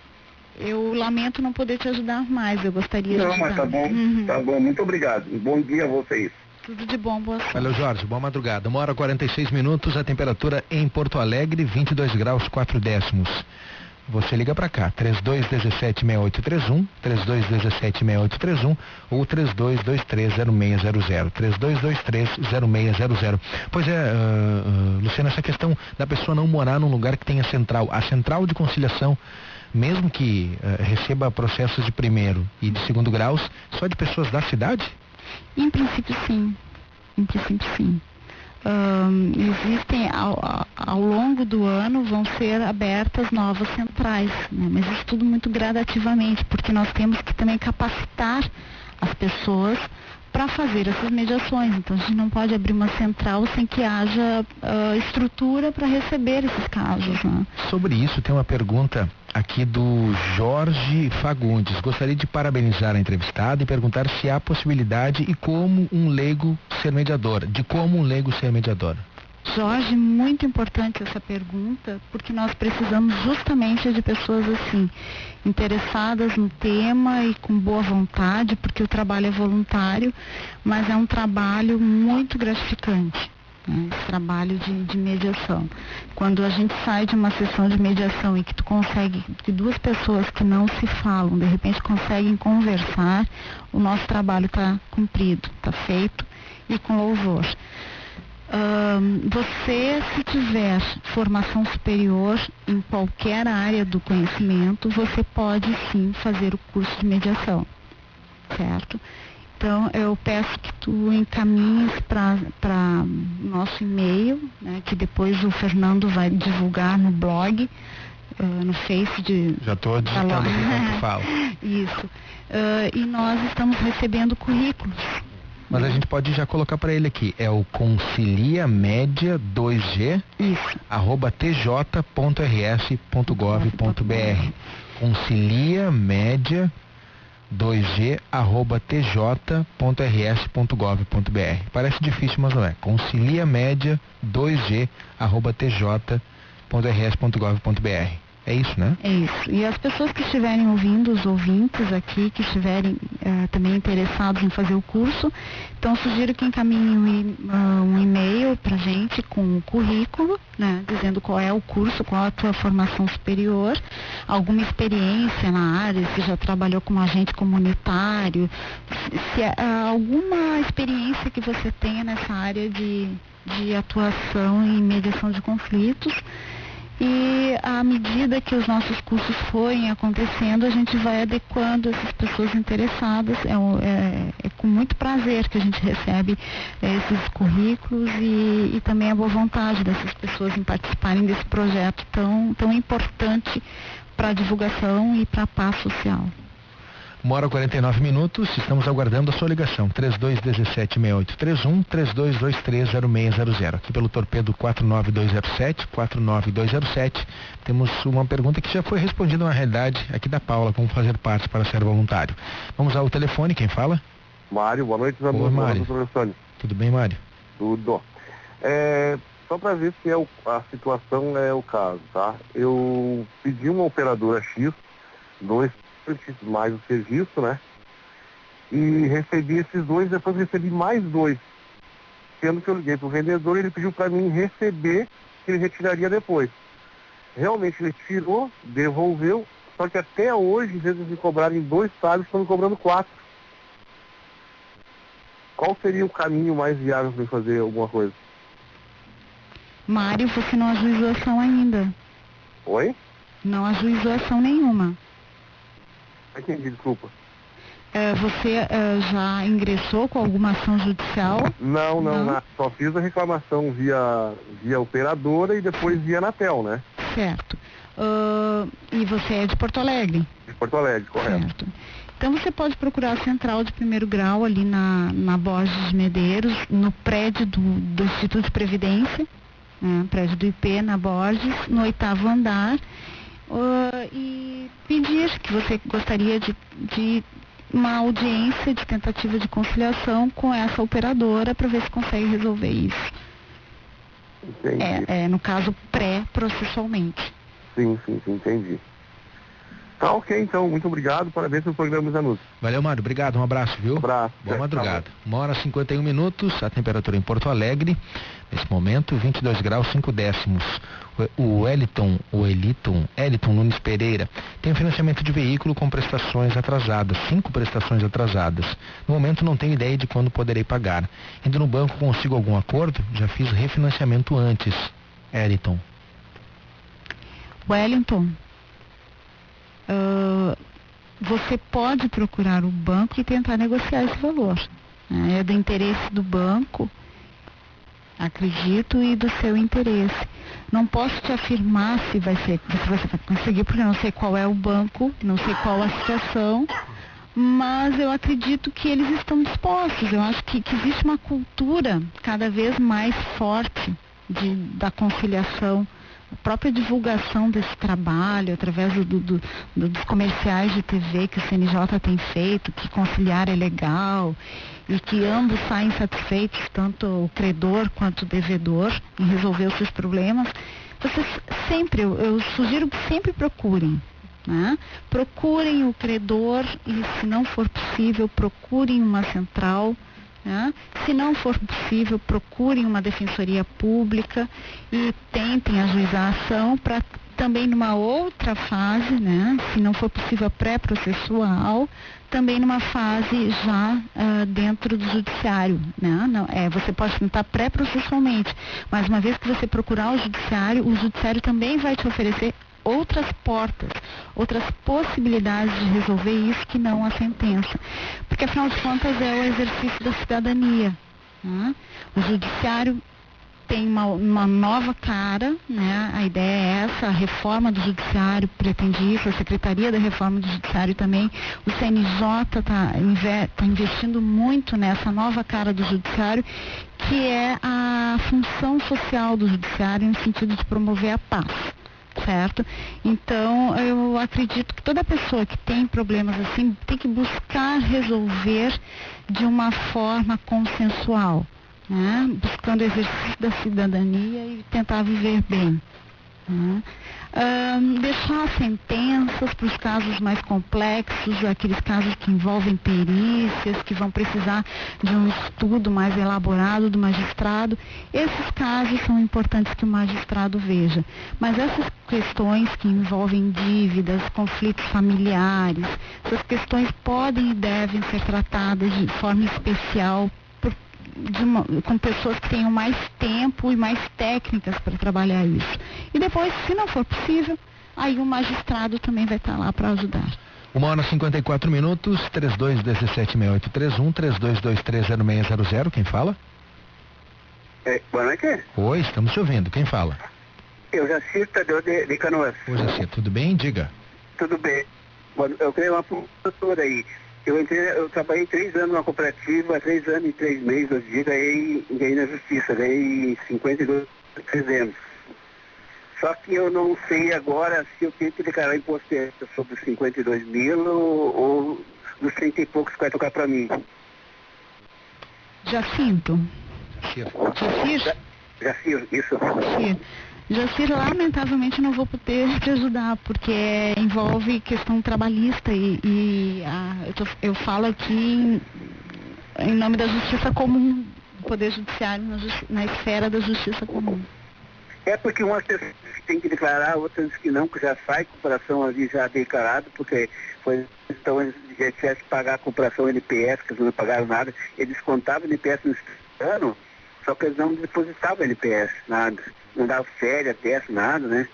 Eu lamento não poder te ajudar mais, eu gostaria de ajudar. Não, mas tá bom, tá bom, muito obrigado. Bom dia a vocês. Tudo de bom, boa sorte. Valeu, Jorge, boa madrugada. 1h46, a temperatura em Porto Alegre, 22 graus 4 décimos. Você liga para cá, 3217-6831, 3217-6831 ou 3223-0600, 3223-0600. Pois é, Luciana, essa questão da pessoa não morar num lugar que tenha central. A central de conciliação, mesmo que receba processos de primeiro e de segundo graus, só de pessoas da cidade? Em princípio, sim. Existem, ao longo do ano, vão ser abertas novas centrais, né? Mas isso tudo muito gradativamente, porque nós temos que também capacitar as pessoas para fazer essas mediações. Então a gente não pode abrir uma central sem que haja estrutura para receber esses casos, né? Sobre isso tem uma pergunta aqui do Jorge Fagundes. Gostaria de parabenizar a entrevistada e perguntar se há possibilidade e como um leigo ser mediador. Jorge, muito importante essa pergunta, porque nós precisamos justamente de pessoas assim, interessadas no tema e com boa vontade, porque o trabalho é voluntário, mas é um trabalho muito gratificante, né? Esse trabalho de mediação. Quando a gente sai de uma sessão de mediação e que tu consegue, que duas pessoas que não se falam, de repente conseguem conversar, o nosso trabalho está cumprido, está feito e com louvor. Você, se tiver formação superior em qualquer área do conhecimento, você pode sim fazer o curso de mediação, certo? Então, eu peço que tu encaminhes para nosso e-mail, né, que depois o Fernando vai divulgar no blog, no Face de... Já estou digitando aqui enquanto fala. Isso. E nós estamos recebendo currículos. Mas a gente pode já colocar para ele aqui, é o conciliamedia2g @tj.rs.gov.br. conciliamedia2g @tj.rs.gov.br. Parece difícil, mas não é. conciliamedia2g @tj.rs.gov.br. É isso, né? É isso. E as pessoas que estiverem ouvindo, os ouvintes aqui, que estiverem também interessados em fazer o curso, então sugiro que encaminhem um e-mail pra gente com o currículo, né? Dizendo qual é o curso, qual a tua formação superior, alguma experiência na área, se já trabalhou como agente comunitário, se alguma experiência que você tenha nessa área de atuação em mediação de conflitos. E à medida que os nossos cursos forem acontecendo, a gente vai adequando essas pessoas interessadas. É com muito prazer que a gente recebe esses currículos e também a boa vontade dessas pessoas em participarem desse projeto tão importante para a divulgação e para a paz social. 1h49, estamos aguardando a sua ligação. 3217-6831, 3223-0600. Aqui pelo torpedo 49207. Temos uma pergunta que já foi respondida na realidade aqui da Paula, como fazer parte para ser voluntário. Vamos ao telefone, quem fala? Mário, boa noite, Oi, Mário. Tudo bem, Mário? Tudo. Só para ver se a situação é o caso, tá? Eu pedi uma operadora X, 2 mais o serviço, né? E recebi esses 2, depois recebi mais 2. Sendo que eu liguei pro vendedor, ele pediu para mim receber, que ele retiraria depois. Realmente ele tirou, devolveu, só que até hoje, em vez de me cobrarem 2 salários, estão me cobrando 4. Qual seria o caminho mais viável para fazer alguma coisa? Mário, você não ajuizou ação ainda. Oi? Não ajuizou ação nenhuma. Não entendi, desculpa. Você já ingressou com alguma ação judicial? Não. Só fiz a reclamação via operadora e depois via Anatel, né? Certo. E você é de Porto Alegre? De Porto Alegre, correto. Certo. Então você pode procurar a central de primeiro grau ali na Borges de Medeiros, no prédio do Instituto de Previdência, prédio do IP na Borges, no 8º andar, e pedir que você gostaria de uma audiência de tentativa de conciliação com essa operadora para ver se consegue resolver isso. Entendi. No caso, pré-processualmente. Sim, entendi. Tá ok, então, muito obrigado, parabéns pelo programa Zanussi. Valeu, Mário, obrigado, um abraço, viu? Um abraço. Boa madrugada. 1h51, a temperatura em Porto Alegre, nesse momento, 22 graus, 5 décimos. O Eliton Nunes Pereira tem um financiamento de veículo com prestações atrasadas, 5 prestações atrasadas. No momento não tenho ideia de quando poderei pagar. Indo no banco consigo algum acordo? Já fiz refinanciamento antes. Eliton. Wellington, você pode procurar o banco e tentar negociar esse valor. É do interesse do banco, acredito, e do seu interesse. Não posso te afirmar se você vai conseguir, porque eu não sei qual é o banco, não sei qual a situação, mas eu acredito que eles estão dispostos. Eu acho que existe uma cultura cada vez mais forte da conciliação. A própria divulgação desse trabalho, através dos comerciais de TV que o CNJ tem feito, que conciliar é legal e que ambos saem satisfeitos, tanto o credor quanto o devedor, em resolver os seus problemas. Vocês sempre, eu sugiro que sempre procurem. Procurem o credor e, se não for possível, procurem uma central. Se não for possível, procurem uma defensoria pública e tentem ajuizar a ação para também numa outra fase, se não for possível a pré-processual, também numa fase já dentro do judiciário. Você pode tentar pré-processualmente, mas uma vez que você procurar o judiciário também vai te oferecer outras portas, outras possibilidades de resolver isso que não a sentença. Porque, afinal de contas, é o exercício da cidadania. O judiciário tem uma nova cara, a ideia é essa, a reforma do judiciário pretende isso, a Secretaria da Reforma do Judiciário também, o CNJ está investindo muito nessa nova cara do judiciário, que é a função social do judiciário no sentido de promover a paz. Certo? Então, eu acredito que toda pessoa que tem problemas assim tem que buscar resolver de uma forma consensual, buscando o exercício da cidadania e tentar viver bem. Deixar sentenças para os casos mais complexos, aqueles casos que envolvem perícias, que vão precisar de um estudo mais elaborado do magistrado. Esses casos são importantes que o magistrado veja. Mas essas questões que envolvem dívidas, conflitos familiares, essas questões podem e devem ser tratadas de forma especial com pessoas que tenham mais tempo e mais técnicas para trabalhar isso. E depois, se não for possível, aí o magistrado também vai estar lá para ajudar. 1h54, 3217-6831, 3223-0600. Quem fala? Boa noite. Oi, estamos te ouvindo. Quem fala? Eu, Jacinto Tadeu de Canoas. Oi, Jacinto, tudo bem? Diga. Tudo bem. Eu creio uma professora aí. Eu trabalhei 3 anos numa cooperativa, 3 anos e 3 meses, hoje em dia ganhei na justiça, ganhei 52.300. Só que eu não sei agora se eu tenho que declarar imposto sobre os 52 mil ou dos 30 e poucos que vai tocar para mim. Jacinto. Jacir, isso. Jacir, lamentavelmente não vou poder te ajudar, porque envolve questão trabalhista eu falo aqui em nome da justiça comum, do Poder Judiciário na esfera da justiça comum. É porque umas pessoas têm que declarar, outras que não, que já sai cooperação ali já declarado, porque então eles já tiveram que pagar a cooperação NPS, que eles não pagaram nada, eles descontavam o NPS no ano, só que eles não depositavam NPS, nada. Não dava férias, teste, nada, né?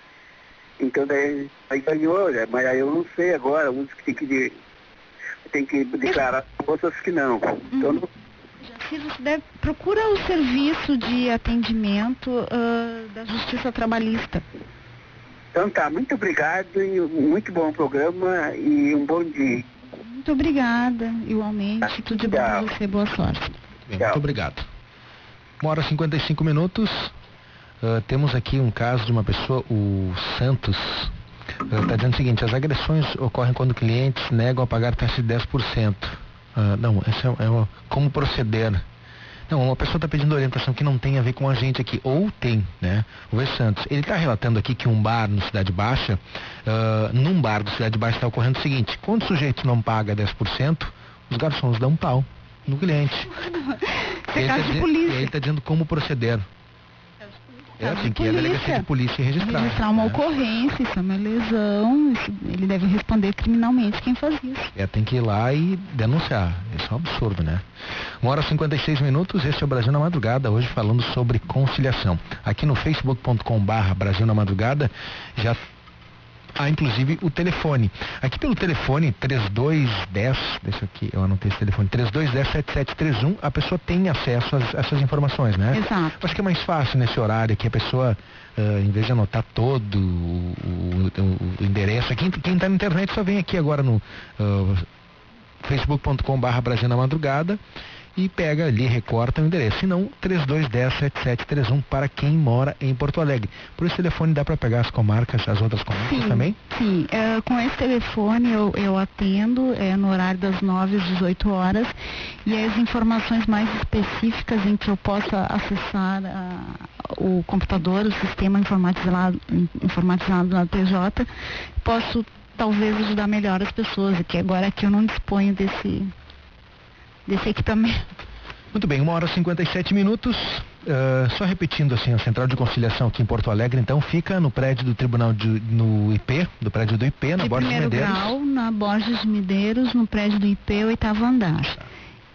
Então daí aí ganhou, né? Mas aí eu não sei agora, uns que tem que declarar, outros que não. Então não... Você procura o serviço de atendimento da Justiça Trabalhista. Então tá, muito obrigado e muito bom programa e um bom dia. Muito obrigada, igualmente. Tudo de bom para você, boa sorte. Bem, muito obrigado. 1h55. Temos aqui um caso de uma pessoa, o Santos, está dizendo o seguinte: as agressões ocorrem quando clientes negam a pagar taxa de 10%. Não, esse é como proceder. Não, uma pessoa está pedindo orientação que não tem a ver com a gente aqui, ou tem, né? O V. Santos, ele está relatando aqui que um bar no Cidade Baixa, num bar do Cidade Baixa está ocorrendo o seguinte: quando o sujeito não paga 10%, os garçons dão um pau no cliente. Ele está dizendo como proceder. Tem que ir à delegacia de polícia e registrar. Uma ocorrência, isso é uma lesão, ele deve responder criminalmente quem faz isso. Tem que ir lá e denunciar. Isso é um absurdo, né? 1h56, este é o Brasil na Madrugada, hoje falando sobre conciliação. Aqui no facebook.com/Brasil na Madrugada já há inclusive o telefone. Aqui pelo telefone 3210, deixa aqui, eu anotei esse telefone, 3210-7731, a pessoa tem acesso a essas informações, né? Exato. Acho que é mais fácil nesse horário que a pessoa, em vez de anotar todo o endereço, quem está na internet só vem aqui agora no facebook.com/Brasil na Madrugada e pega ali, recorta o endereço. Se não, 3210-7731 para quem mora em Porto Alegre. Por esse telefone dá para pegar as comarcas, as outras comarcas também? Sim, com esse telefone eu atendo no horário das 9 às 18 horas e as informações mais específicas em que eu possa acessar o computador, o sistema informatizado na PJ, posso talvez ajudar melhor as pessoas, que agora aqui eu não disponho desse equipamento. Muito bem, 1h57. Só repetindo assim, a Central de Conciliação aqui em Porto Alegre, então, fica no prédio do Tribunal no IP, do prédio do IP, na Borges de Medeiros. Grau, na Borges de Medeiros, no prédio do IP, 8º andar.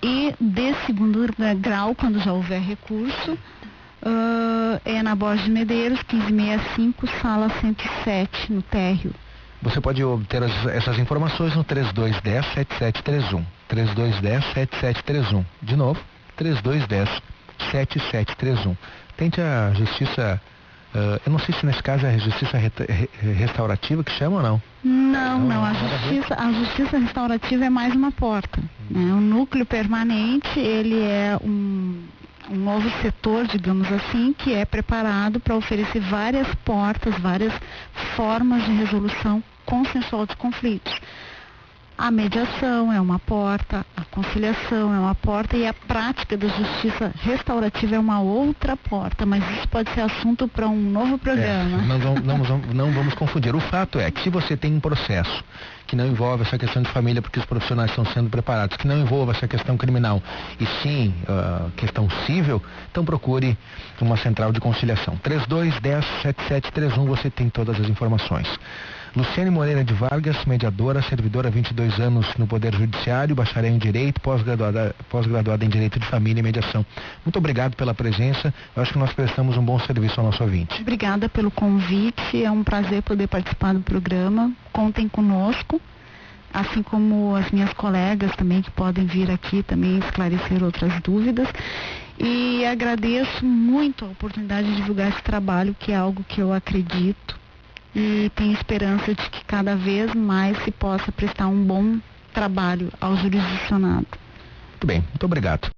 E de 2º grau, quando já houver recurso, é na Borges de Medeiros, 1565, sala 107, no térreo. Você pode obter essas informações no 3210-7731. 3210-7731. De novo, 3210-7731. Tente a justiça, eu não sei se nesse caso é a justiça restaurativa que chama ou não? Não. A justiça restaurativa é mais uma porta. Né? O núcleo permanente, ele é um novo setor, digamos assim, que é preparado para oferecer várias portas, várias formas de resolução consensual de conflitos. A mediação é uma porta, a conciliação é uma porta e a prática da justiça restaurativa é uma outra porta, mas isso pode ser assunto para um novo programa. Não vamos confundir. O fato é que se você tem um processo que não envolve essa questão de família, porque os profissionais estão sendo preparados, que não envolva essa questão criminal e sim questão civil, então procure uma central de conciliação. 3210-7731, você tem todas as informações. Luciane Moreira de Vargas, mediadora, servidora há 22 anos no Poder Judiciário, bacharel em Direito, pós-graduada em Direito de Família e Mediação. Muito obrigado pela presença, eu acho que nós prestamos um bom serviço ao nosso ouvinte. Obrigada pelo convite, é um prazer poder participar do programa, contem conosco, assim como as minhas colegas também que podem vir aqui também esclarecer outras dúvidas. E agradeço muito a oportunidade de divulgar esse trabalho, que é algo que eu acredito e tenho esperança de que cada vez mais se possa prestar um bom trabalho ao jurisdicionado. Muito bem, muito obrigado.